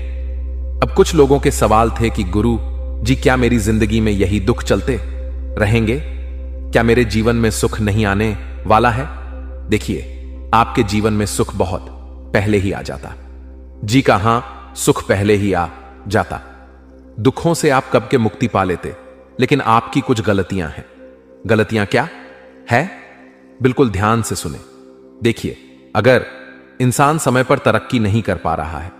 अब कुछ लोगों के सवाल थे कि गुरु जी, क्या मेरी जिंदगी में यही दुख चलते रहेंगे? क्या मेरे जीवन में सुख नहीं आने वाला है? देखिए, आपके जीवन में सुख बहुत पहले ही आ जाता। जी का हां, सुख पहले ही आ जाता। दुखों से आप कब के मुक्ति पा लेते, लेकिन आपकी कुछ गलतियां हैं। गलतियां क्या है? बिल्कुल ध्यान से सुने। देखिए, अगर इंसान समय पर तरक्की नहीं कर पा रहा है,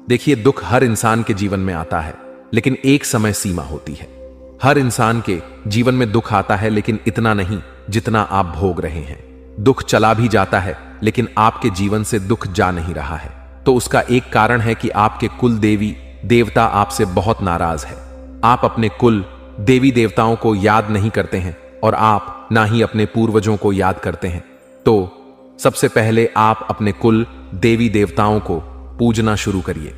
देखिए, दुख हर इंसान के जीवन में आता है, लेकिन एक समय सीमा होती है। हर इंसान के जीवन में दुख आता है, लेकिन इतना नहीं जितना आप भोग रहे हैं। दुख चला भी जाता है, लेकिन आपके जीवन से दुख जा नहीं रहा है, तो उसका एक कारण है कि आपके कुल देवी देवता आपसे बहुत नाराज है। आप अपने कुल देवी देवताओं को याद नहीं करते हैं और आप ना ही अपने पूर्वजों को याद करते हैं। तो सबसे पहले आप अपने कुल देवी देवताओं को पूजना शुरू करिए।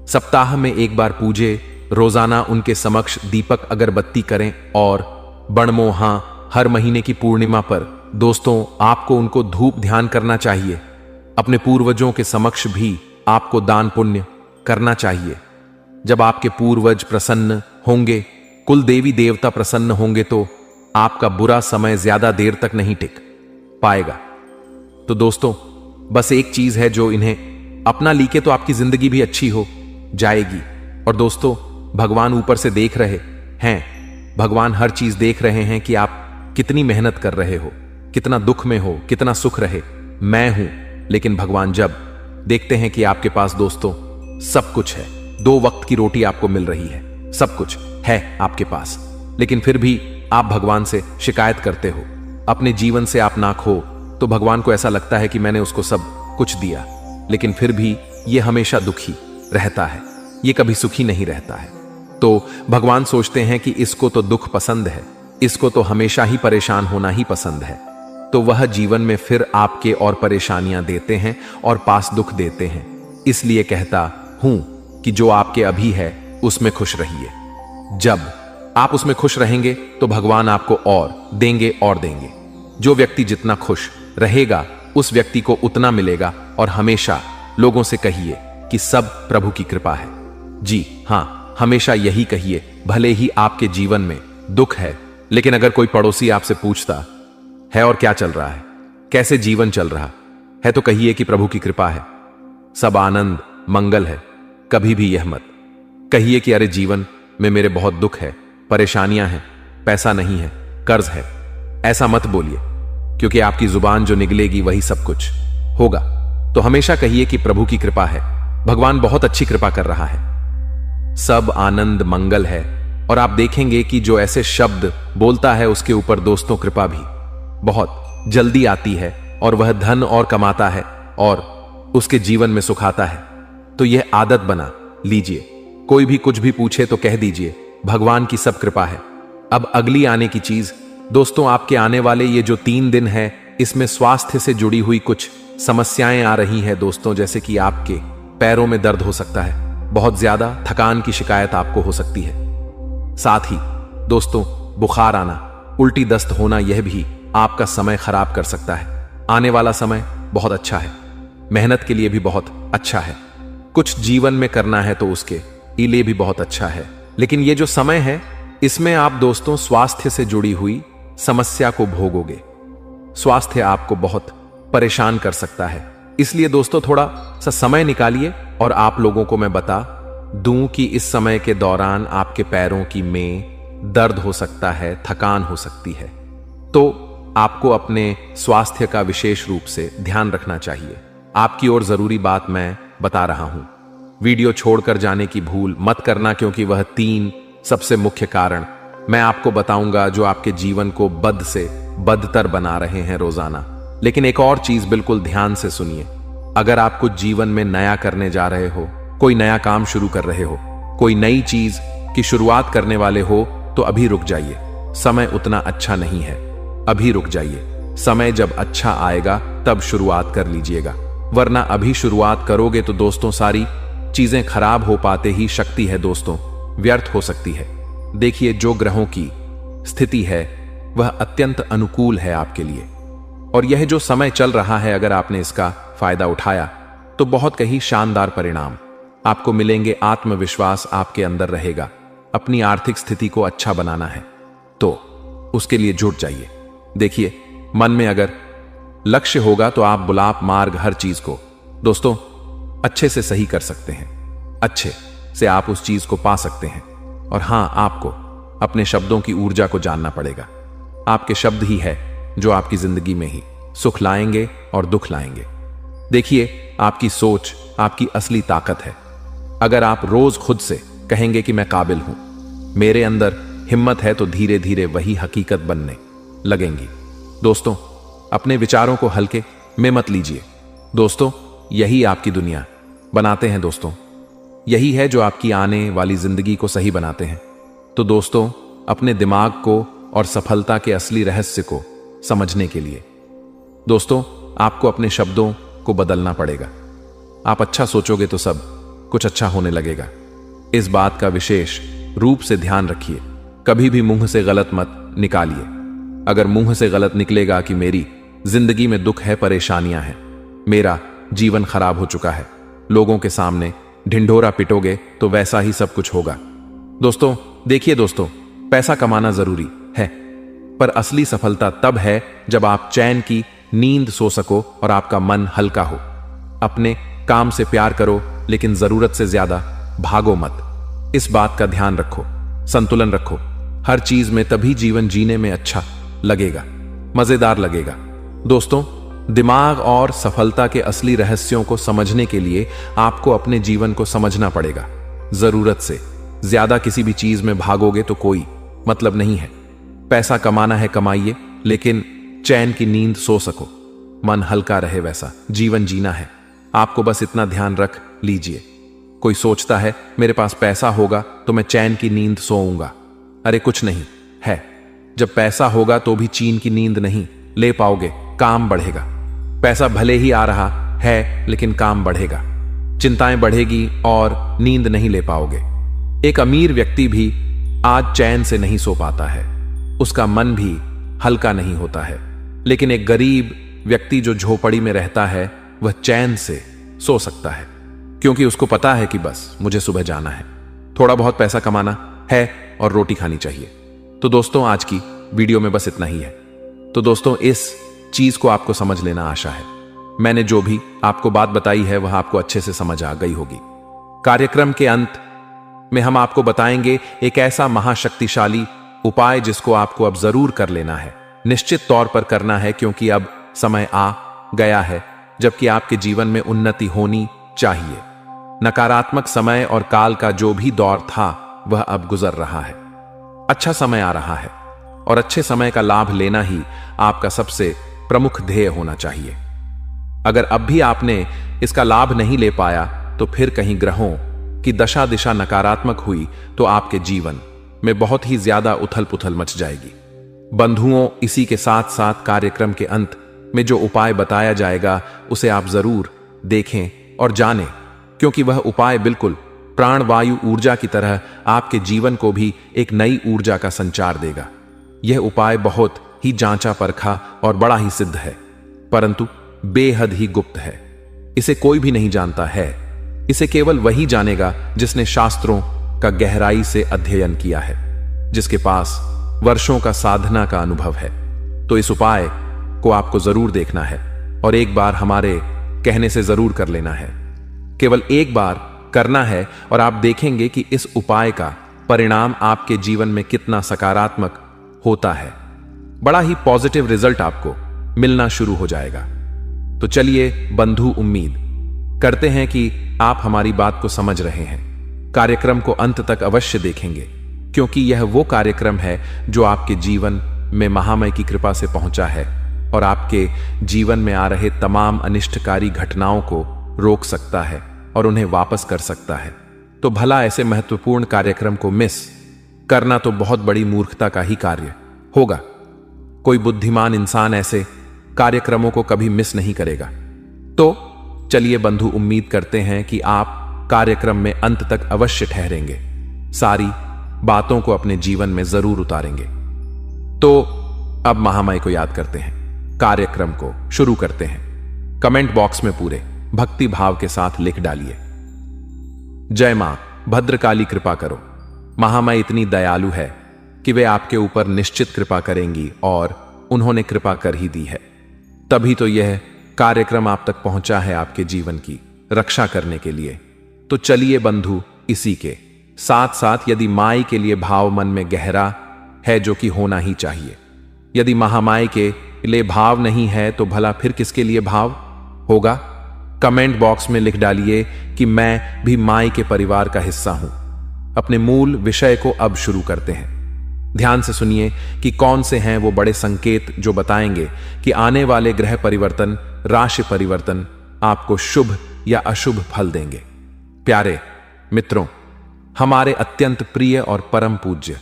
सप्ताह में एक बार पूजे, रोजाना उनके समक्ष दीपक अगरबत्ती करें, और बणमोहा हर महीने की पूर्णिमा पर दोस्तों आपको उनको धूप ध्यान करना चाहिए। अपने पूर्वजों के समक्ष भी आपको दान पुण्य करना चाहिए। जब आपके पूर्वज प्रसन्न होंगे, कुल देवी देवता प्रसन्न होंगे, तो आपका बुरा समय ज्यादा देर तक नहीं टिक पाएगा। तो दोस्तों, बस एक चीज है जो इन्हें अपना लीके तो आपकी जिंदगी भी अच्छी हो जाएगी। और दोस्तों, भगवान ऊपर से देख रहे हैं। भगवान हर चीज देख रहे हैं कि आप कितनी मेहनत कर रहे हो, कितना दुख में हो, कितना सुख रहे मैं हूं। लेकिन भगवान जब देखते हैं कि आपके पास दोस्तों सब कुछ है, 2 वक्त की रोटी आपको मिल रही है, सब कुछ है आपके पास, लेकिन फिर भी आप भगवान से शिकायत करते हो, अपने जीवन से आप ना खो, तो भगवान को ऐसा लगता है कि मैंने उसको सब कुछ दिया, लेकिन फिर भी ये हमेशा दुखी रहता है, ये कभी सुखी नहीं रहता है। तो भगवान सोचते हैं कि इसको तो दुख पसंद है, इसको तो हमेशा ही परेशान होना ही पसंद है, तो वह जीवन में फिर आपके और परेशानियां देते हैं और पास दुख देते हैं। इसलिए कहता हूं कि जो आपके अभी है उसमें खुश रहिए। जब आप उसमें खुश रहेंगे तो भगवान आपको और देंगे। जो व्यक्ति जितना खुश रहेगा उस व्यक्ति को उतना मिलेगा। और हमेशा लोगों से कहिए कि सब प्रभु की कृपा है। जी हाँ, हमेशा यही कहिए, भले ही आपके जीवन में दुख है, लेकिन अगर कोई पड़ोसी आपसे पूछता है और क्या चल रहा है, कैसे जीवन चल रहा है, तो कहिए कि प्रभु की कृपा है, सब आनंद मंगल है। कभी भी यह मत कहिए कि अरे जीवन में मेरे बहुत दुख है, परेशानियां हैं, पैसा नहीं है, कर्ज है। ऐसा मत बोलिए, क्योंकि आपकी जुबान जो निकलेगी वही सब कुछ होगा। तो हमेशा कहिए कि प्रभु की कृपा है, भगवान बहुत अच्छी कृपा कर रहा है, सब आनंद मंगल है। और आप देखेंगे कि जो ऐसे शब्द बोलता है उसके ऊपर दोस्तों कृपा भी बहुत जल्दी आती है, और वह धन और कमाता है और उसके जीवन में सुख आता है। तो यह आदत बना लीजिए, कोई भी कुछ भी पूछे तो कह दीजिए भगवान की सब कृपा है। अब अगली आने की चीज दोस्तों, आपके आने वाले ये जो 3 दिन है, इसमें स्वास्थ्य से जुड़ी हुई कुछ समस्याएं आ रही हैं दोस्तों, जैसे कि आपके पैरों में दर्द हो सकता है, बहुत ज्यादा थकान की शिकायत आपको हो सकती है। साथ ही दोस्तों, बुखार आना, उल्टी दस्त होना, यह भी आपका समय खराब कर सकता है। आने वाला समय बहुत अच्छा है, मेहनत के लिए भी बहुत अच्छा है, कुछ जीवन में करना है तो उसके लिए भी बहुत अच्छा है। लेकिन ये जो समय है, इसमें आप दोस्तों स्वास्थ्य से जुड़ी हुई समस्या को भोगोगे। स्वास्थ्य आपको बहुत परेशान कर सकता है, इसलिए दोस्तों थोड़ा सा समय निकालिए। और आप लोगों को मैं बता दूं कि इस समय के दौरान आपके पैरों की में दर्द हो सकता है, थकान हो सकती है, तो आपको अपने स्वास्थ्य का विशेष रूप से ध्यान रखना चाहिए। आपकी ओर जरूरी बात मैं बता रहा हूं, वीडियो छोड़कर जाने की भूल मत करना, क्योंकि वह 3 सबसे मुख्य कारण मैं आपको बताऊंगा जो आपके जीवन को बद से बदतर बना रहे हैं रोजाना। लेकिन एक और चीज बिल्कुल ध्यान से सुनिए, अगर आप कुछ जीवन में नया करने जा रहे हो, कोई नया काम शुरू कर रहे हो, कोई नई चीज की शुरुआत करने वाले हो, तो अभी रुक जाइए, समय उतना अच्छा नहीं है, अभी रुक जाइए। समय जब अच्छा आएगा तब शुरुआत कर लीजिएगा, वरना अभी शुरुआत करोगे तो दोस्तों सारी चीजें खराब हो पाते ही शक्ति है दोस्तों व्यर्थ हो सकती है। देखिए, जो ग्रहों की स्थिति है वह अत्यंत अनुकूल है आपके लिए, और यह जो समय चल रहा है, अगर आपने इसका फायदा उठाया तो बहुत कहीं शानदार परिणाम आपको मिलेंगे। आत्मविश्वास आपके अंदर रहेगा, अपनी आर्थिक स्थिति को अच्छा बनाना है तो उसके लिए जुट जाइए। देखिए, मन में अगर लक्ष्य होगा तो आप बुलाप मार्ग हर चीज को दोस्तों अच्छे से सही कर सकते हैं, अच्छे से आप उस चीज को पा सकते हैं। और हां, आपको अपने शब्दों की ऊर्जा को जानना पड़ेगा। आपके शब्द ही है जो आपकी जिंदगी में ही सुख लाएंगे और दुख लाएंगे। देखिए, आपकी सोच आपकी असली ताकत है। अगर आप रोज खुद से कहेंगे कि मैं काबिल हूं, मेरे अंदर हिम्मत है, तो धीरे धीरे वही हकीकत बनने लगेंगी। दोस्तों, अपने विचारों को हल्के में मत लीजिए। दोस्तों, यही आपकी दुनिया बनाते हैं दोस्तों, यही है जो आपकी आने वाली जिंदगी को सही बनाते हैं। तो दोस्तों, अपने दिमाग को और सफलता के असली रहस्य को समझने के लिए दोस्तों आपको अपने शब्दों को बदलना पड़ेगा। आप अच्छा सोचोगे तो सब कुछ अच्छा होने लगेगा। इस बात का विशेष रूप से ध्यान रखिए, कभी भी मुंह से गलत मत निकालिए। अगर मुंह से गलत निकलेगा कि मेरी जिंदगी में दुख है, परेशानियां हैं, मेरा जीवन खराब हो चुका है, लोगों के सामने ढिंढोरा पिटोगे, तो वैसा ही सब कुछ होगा। दोस्तों देखिए दोस्तों, पैसा कमाना जरूरी है, पर असली सफलता तब है जब आप चैन की नींद सो सको और आपका मन हल्का हो। अपने काम से प्यार करो, लेकिन जरूरत से ज्यादा भागो मत। इस बात का ध्यान रखो, संतुलन रखो। हर चीज में तभी जीवन जीने में अच्छा लगेगा, मजेदार लगेगा। दोस्तों, दिमाग और सफलता के असली रहस्यों को समझने के लिए आपको अपने जीवन को समझना पड़ेगा। जरूरत से ज्यादा किसी भी चीज में भागोगे तो कोई मतलब नहीं है। पैसा कमाना है, कमाइए, लेकिन चैन की नींद सो सको, मन हल्का रहे, वैसा जीवन जीना है। आपको बस इतना ध्यान रख लीजिए। कोई सोचता है मेरे पास पैसा होगा तो मैं चैन की नींद सोऊंगा। अरे कुछ नहीं है, जब पैसा होगा तो भी चैन की नींद नहीं ले पाओगे, काम बढ़ेगा। पैसा भले ही आ रहा है, लेकिन काम बढ़ेगा, चिंताएं बढ़ेगी और नींद नहीं ले पाओगे। एक अमीर व्यक्ति भी आज चैन से नहीं सो पाता है, उसका मन भी हल्का नहीं होता है। लेकिन एक गरीब व्यक्ति जो झोपड़ी में रहता है, वह चैन से सो सकता है। क्योंकि उसको पता है कि बस मुझे सुबह जाना है, थोड़ा बहुत पैसा कमाना है और रोटी खानी चाहिए। तो दोस्तों, आज की वीडियो में बस इतना ही है। तो दोस्तों, इस चीज को आपको समझ लेना आशा है। मैंने जो भी आपको बात बताई है वह आपको अच्छे से समझ आ गई होगी। कार्यक्रम के अंत में हम आपको बताएंगे एक ऐसा महाशक्तिशाली उपाय जिसको आपको अब जरूर कर लेना है, निश्चित तौर पर करना है, क्योंकि अब समय आ गया है जबकि आपके जीवन में उन्नति होनी चाहिए। नकारात्मक समय और काल का जो भी दौर था वह अब गुजर रहा है। अच्छा समय आ रहा है और अच्छे समय का लाभ लेना ही आपका सबसे प्रमुख ध्येय होना चाहिए। अगर अब भी आपने इसका लाभ नहीं ले पाया तो फिर कहीं ग्रहों की दशा दिशा नकारात्मक हुई तो आपके जीवन में बहुत ही ज्यादा उथल पुथल मच जाएगी। बंधुओं, इसी के साथ साथ कार्यक्रम के अंत में जो उपाय बताया जाएगा उसे आप जरूर देखें और जानें, क्योंकि वह उपाय बिल्कुल प्राणवायु ऊर्जा की तरह आपके जीवन को भी एक नई ऊर्जा का संचार देगा। यह उपाय बहुत ही जांचा परखा और बड़ा ही सिद्ध है, परंतु बेहद ही गुप्त है। इसे कोई भी नहीं जानता है। इसे केवल वही जानेगा जिसने शास्त्रों का गहराई से अध्ययन किया है, जिसके पास वर्षों का साधना का अनुभव है। तो इस उपाय को आपको जरूर देखना है और एक बार हमारे कहने से जरूर कर लेना है। केवल एक बार करना है और आप देखेंगे कि इस उपाय का परिणाम आपके जीवन में कितना सकारात्मक होता है। बड़ा ही पॉजिटिव रिजल्ट आपको मिलना शुरू हो जाएगा। तो चलिए बंधु, उम्मीद करते हैं कि आप हमारी बात को समझ रहे हैं। कार्यक्रम को अंत तक अवश्य देखेंगे, क्योंकि यह वो कार्यक्रम है जो आपके जीवन में महामय की कृपा से पहुंचा है और आपके जीवन में आ रहे तमाम अनिष्टकारी घटनाओं को रोक सकता है और उन्हें वापस कर सकता है। तो भला ऐसे महत्वपूर्ण कार्यक्रम को मिस करना तो बहुत बड़ी मूर्खता का ही कार्य होगा। कोई बुद्धिमान इंसान ऐसे कार्यक्रमों को कभी मिस नहीं करेगा। तो चलिए बंधु, उम्मीद करते हैं कि आप कार्यक्रम में अंत तक अवश्य ठहरेंगे, सारी बातों को अपने जीवन में जरूर उतारेंगे। तो अब महामाई को याद करते हैं, कार्यक्रम को शुरू करते हैं। कमेंट बॉक्स में पूरे भक्ति भाव के साथ लिख डालिए, जय मां भद्रकाली कृपा करो। महामाई इतनी दयालु है कि वे आपके ऊपर निश्चित कृपा करेंगी और उन्होंने कृपा कर ही दी है। तभी तो यह कार्यक्रम आप तक पहुंचा है आपके जीवन की रक्षा करने के लिए। तो चलिए बंधु, इसी के साथ साथ यदि माई के लिए भाव मन में गहरा है, जो कि होना ही चाहिए, यदि महामाई के लिए भाव नहीं है तो भला फिर किसके लिए भाव होगा? कमेंट बॉक्स में लिख डालिए कि मैं भी माई के परिवार का हिस्सा हूं। अपने मूल विषय को अब शुरू करते हैं। ध्यान से सुनिए कि कौन से हैं वो बड़े संकेत जो बताएंगे कि आने वाले ग्रह परिवर्तन, राशि परिवर्तन आपको शुभ या अशुभ फल देंगे। प्यारे मित्रों, हमारे अत्यंत प्रिय और परम पूज्य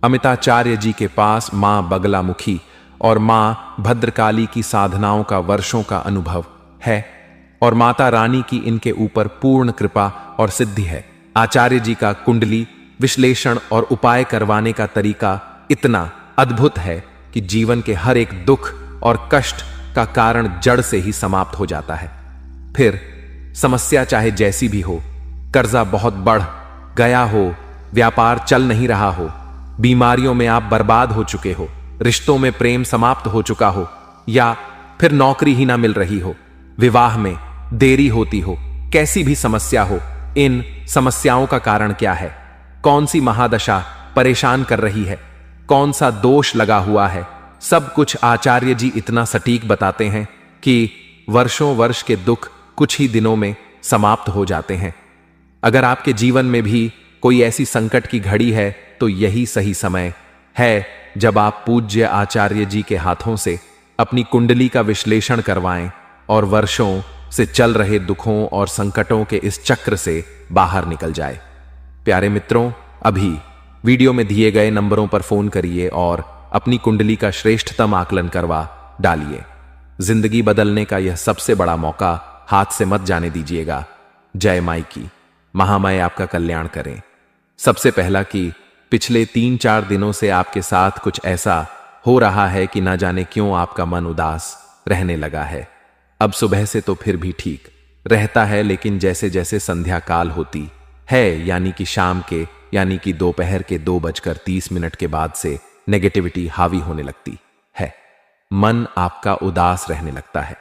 अमिताचार्य जी के पास मां बगलामुखी और मां भद्रकाली की साधनाओं का वर्षों का अनुभव है और माता रानी की इनके ऊपर पूर्ण कृपा और सिद्धि है। आचार्य जी का कुंडली विश्लेषण और उपाय करवाने का तरीका इतना अद्भुत है कि जीवन के हर एक दुख और कष्ट का कारण जड़ से ही समाप्त हो जाता है। फिर समस्या चाहे जैसी भी हो, कर्जा बहुत बढ़ गया हो, व्यापार चल नहीं रहा हो, बीमारियों में आप बर्बाद हो चुके हो, रिश्तों में प्रेम समाप्त हो चुका हो, या फिर नौकरी ही ना मिल रही हो, विवाह में देरी होती हो, कैसी भी समस्या हो, इन समस्याओं का कारण क्या है? कौन सी महादशा परेशान कर रही है? कौन सा दोष लगा हुआ है? सब कुछ आचार्य जी इतना सटीक बताते हैं कि वर्षों वर्ष के दुख कुछ ही दिनों में समाप्त हो जाते हैं। अगर आपके जीवन में भी कोई ऐसी संकट की घड़ी है तो यही सही समय है जब आप पूज्य आचार्य जी के हाथों से अपनी कुंडली का विश्लेषण करवाएं और वर्षों से चल रहे दुखों और संकटों के इस चक्र से बाहर निकल जाए। प्यारे मित्रों, अभी वीडियो में दिए गए नंबरों पर फोन करिए और अपनी कुंडली का श्रेष्ठतम आकलन करवा डालिए। जिंदगी बदलने का यह सबसे बड़ा मौका हाथ से मत जाने दीजिएगा। जय माई की, महामाई आपका कल्याण करें। सबसे पहला कि पिछले 3-4 दिनों से आपके साथ कुछ ऐसा हो रहा है कि ना जाने क्यों आपका मन उदास रहने लगा है। अब सुबह से तो फिर भी ठीक रहता है, लेकिन जैसे जैसे संध्या काल होती है, यानी कि शाम के, यानी कि दोपहर के 2:30 के बाद से नेगेटिविटी हावी होने लगती है। मन आपका उदास रहने लगता है,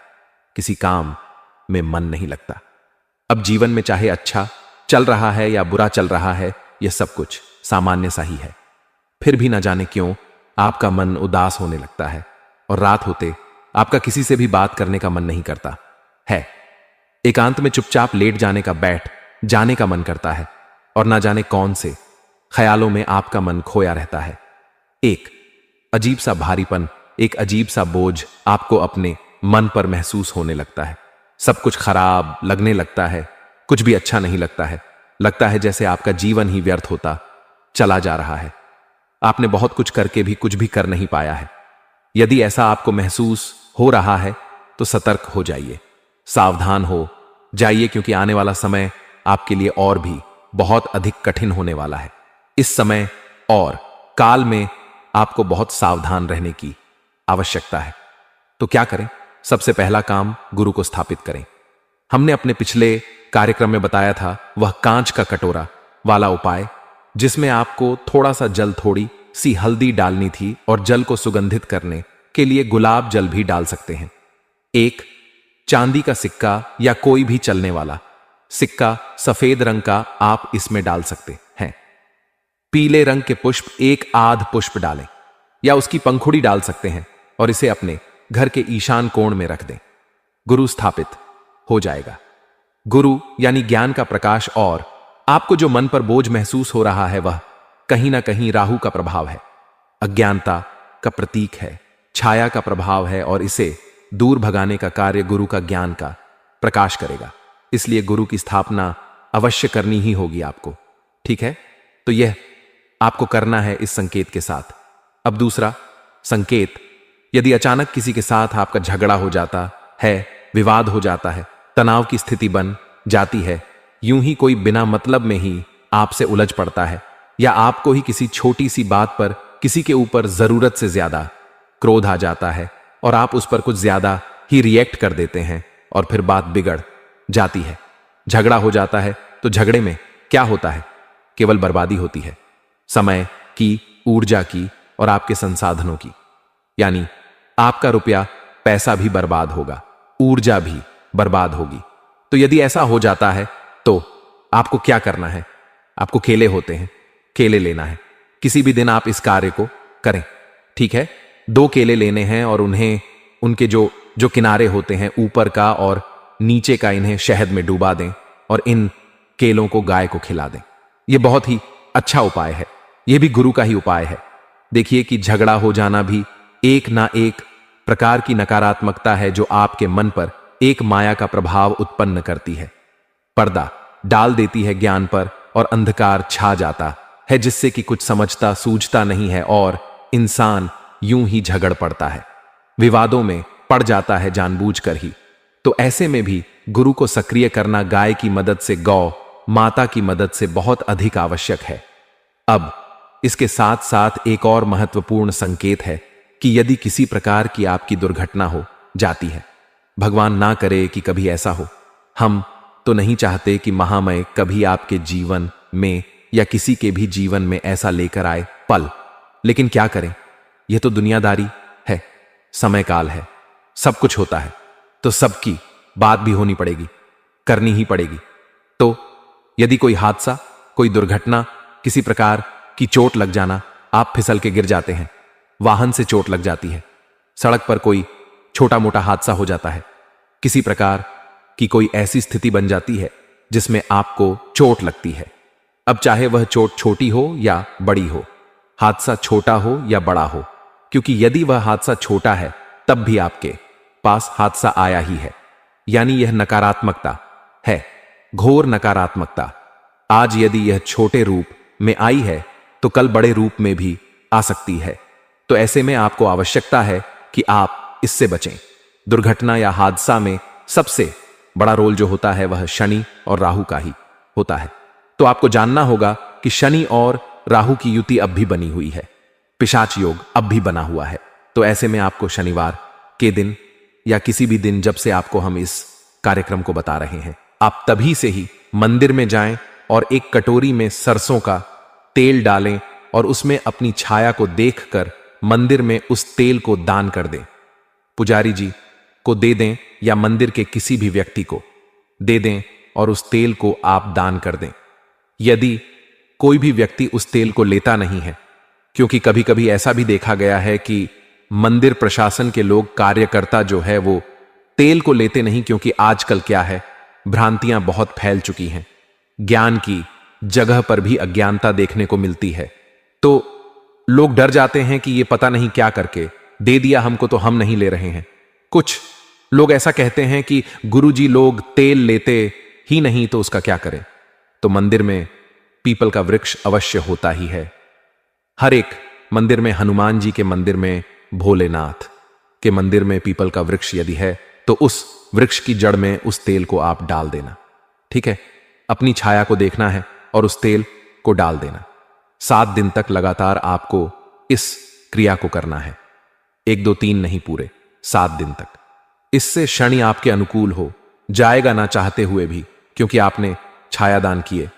किसी काम में मन नहीं लगता। अब जीवन में चाहे अच्छा चल रहा है या बुरा चल रहा है, यह सब कुछ सामान्य सा ही है। फिर भी न जाने क्यों आपका मन उदास होने लगता है और रात होते आपका किसी से भी बात करने का मन नहीं करता है। एकांत में चुपचाप लेट जाने का, बैठ जाने का मन करता है और ना जाने कौन से ख्यालों में आपका मन खोया रहता है। एक अजीब सा भारीपन, एक अजीब सा बोझ आपको अपने मन पर महसूस होने लगता है। सब कुछ खराब लगने लगता है, कुछ भी अच्छा नहीं लगता है। लगता है जैसे आपका जीवन ही व्यर्थ होता चला जा रहा है। आपने बहुत कुछ करके भी कुछ भी कर नहीं पाया है। यदि ऐसा आपको महसूस हो रहा है तो सतर्क हो जाइए, सावधान हो जाइए, क्योंकि आने वाला समय आपके लिए और भी बहुत अधिक कठिन होने वाला है। इस समय और काल में आपको बहुत सावधान रहने की आवश्यकता है। तो क्या करें? सबसे पहला काम, गुरु को स्थापित करें। हमने अपने पिछले कार्यक्रम में बताया था वह कांच का कटोरा वाला उपाय, जिसमें आपको थोड़ा सा जल, थोड़ी सी हल्दी डालनी थी और जल को सुगंधित करने के लिए गुलाब जल भी डाल सकते हैं। एक चांदी का सिक्का या कोई भी चलने वाला सिक्का सफेद रंग का आप इसमें डाल सकते हैं। पीले रंग के पुष्प, एक आध पुष्प डालें या उसकी पंखुड़ी डाल सकते हैं और इसे अपने घर के ईशान कोण में रख दें। गुरु स्थापित हो जाएगा। गुरु यानी ज्ञान का प्रकाश, और आपको जो मन पर बोझ महसूस हो रहा है वह कहीं ना कहीं राहु का प्रभाव है, अज्ञानता का प्रतीक है, छाया का प्रभाव है, और इसे दूर भगाने का कार्य गुरु का ज्ञान का प्रकाश करेगा। इसलिए गुरु की स्थापना अवश्य करनी ही होगी आपको। ठीक है, तो यह आपको करना है इस संकेत के साथ। अब दूसरा संकेत, यदि अचानक किसी के साथ आपका झगड़ा हो जाता है, विवाद हो जाता है, तनाव की स्थिति बन जाती है, यूं ही कोई बिना मतलब में ही आपसे उलझ पड़ता है, या आपको ही किसी छोटी सी बात पर किसी के ऊपर जरूरत से ज्यादा क्रोध आ जाता है और आप उस पर कुछ ज्यादा ही रिएक्ट कर देते हैं और फिर बात बिगड़ जाती है, झगड़ा हो जाता है, तो झगड़े में क्या होता है? केवल बर्बादी होती है, समय की, ऊर्जा की और आपके संसाधनों की। यानी आपका रुपया पैसा भी बर्बाद होगा, ऊर्जा भी बर्बाद होगी। तो यदि ऐसा हो जाता है तो आपको क्या करना है? आपको केले होते हैं, केले लेना है। किसी भी दिन आप इस कार्य को करें। ठीक है, 2 केले लेने हैं और उन्हें, उनके जो किनारे होते हैं, ऊपर का और नीचे का, इन्हें शहद में डुबा दें और इन केलों को गाय को खिला दें। यह बहुत ही अच्छा उपाय है, यह भी गुरु का ही उपाय है। देखिए कि झगड़ा हो जाना भी एक ना एक प्रकार की नकारात्मकता है जो आपके मन पर एक माया का प्रभाव उत्पन्न करती है, पर्दा डाल देती है ज्ञान पर और अंधकार छा जाता है, जिससे कि कुछ समझता सूझता नहीं है और इंसान यूं ही झगड़ पड़ता है, विवादों में पड़ जाता है जानबूझकर ही। तो ऐसे में भी गुरु को सक्रिय करना गाय की मदद से, गौ माता की मदद से बहुत अधिक आवश्यक है। अब इसके साथ साथ एक और महत्वपूर्ण संकेत है कि यदि किसी प्रकार की आपकी दुर्घटना हो जाती है, भगवान ना करे कि कभी ऐसा हो, हम तो नहीं चाहते कि महामय कभी आपके जीवन में या किसी के भी जीवन में ऐसा लेकर आए पल, लेकिन क्या करें, यह तो दुनियादारी है, समय काल है, सब कुछ होता है, तो सबकी बात भी होनी पड़ेगी, करनी ही पड़ेगी। तो यदि कोई हादसा, कोई दुर्घटना, किसी प्रकार की चोट लग जाना, आप फिसल के गिर जाते हैं, वाहन से चोट लग जाती है, सड़क पर कोई छोटा मोटा हादसा हो जाता है, किसी प्रकार की कोई ऐसी स्थिति बन जाती है जिसमें आपको चोट लगती है। अब चाहे वह चोट छोटी हो या बड़ी हो, हादसा छोटा हो या बड़ा हो, क्योंकि यदि वह हादसा छोटा है तब भी आपके पास हादसा आया ही है, यानी यह नकारात्मकता है, घोर नकारात्मकता। आज यदि यह छोटे रूप में आई है तो कल बड़े रूप में भी आ सकती है। तो ऐसे में आपको आवश्यकता है कि आप इससे बचें। दुर्घटना या हादसा में सबसे बड़ा रोल जो होता है वह शनि और राहु का ही होता है। तो आपको जानना होगा कि शनि और राहु की युति अब भी बनी हुई है, पिशाच योग अब भी बना हुआ है। तो ऐसे में आपको शनिवार के दिन या किसी भी दिन जब से आपको हम इस कार्यक्रम को बता रहे हैं। आप तभी से ही मंदिर में जाएं और एक कटोरी में सरसों का तेल डालें और उसमें अपनी छाया को देखकर मंदिर में उस तेल को दान कर दें। पुजारी जी को दे दें या मंदिर के किसी भी व्यक्ति को दे दें और उस तेल को आप दान कर दें। यदि कोई भी व्यक्ति उस तेल को लेता नहीं है, क्योंकि कभी कभी ऐसा भी देखा गया है कि मंदिर प्रशासन के लोग, कार्यकर्ता जो है वो तेल को लेते नहीं, क्योंकि आजकल क्या है, भ्रांतियां बहुत फैल चुकी हैं, ज्ञान की जगह पर भी अज्ञानता देखने को मिलती है। तो लोग डर जाते हैं कि ये पता नहीं क्या करके दे दिया हमको तो हम नहीं ले रहे हैं। कुछ लोग ऐसा कहते हैं कि गुरुजी लोग तेल लेते ही नहीं तो उसका क्या करें। तो मंदिर में पीपल का वृक्ष अवश्य होता ही है। हर एक मंदिर में, हनुमान जी के मंदिर में, भोलेनाथ के मंदिर में पीपल का वृक्ष यदि है तो उस वृक्ष की जड़ में उस तेल को आप डाल देना। ठीक है, अपनी छाया को देखना है और उस तेल को डाल देना। 7 दिन तक लगातार आपको इस क्रिया को करना है। 1 2 3 नहीं, पूरे 7 दिन तक। इससे शनि आपके अनुकूल हो जाएगा ना चाहते हुए भी, क्योंकि आपने छाया दान किए।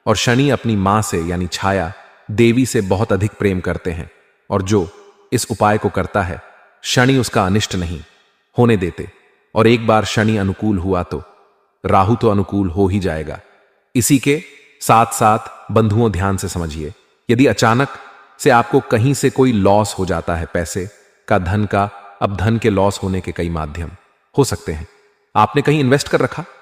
और शनि अपनी मां से यानी छाया देवी से बहुत अधिक प्रेम करते हैं, और जो इस उपाय को करता है शनि उसका अनिष्ट नहीं होने देते। और एक बार शनि अनुकूल हुआ तो राहु तो अनुकूल हो ही जाएगा। इसी के साथ साथ बंधुओं, ध्यान से समझिए, यदि अचानक से आपको कहीं से कोई लॉस हो जाता है, पैसे का, धन का, अब धन के लॉस होने के कई माध्यम हो सकते हैं। आपने कहीं इन्वेस्ट कर रखा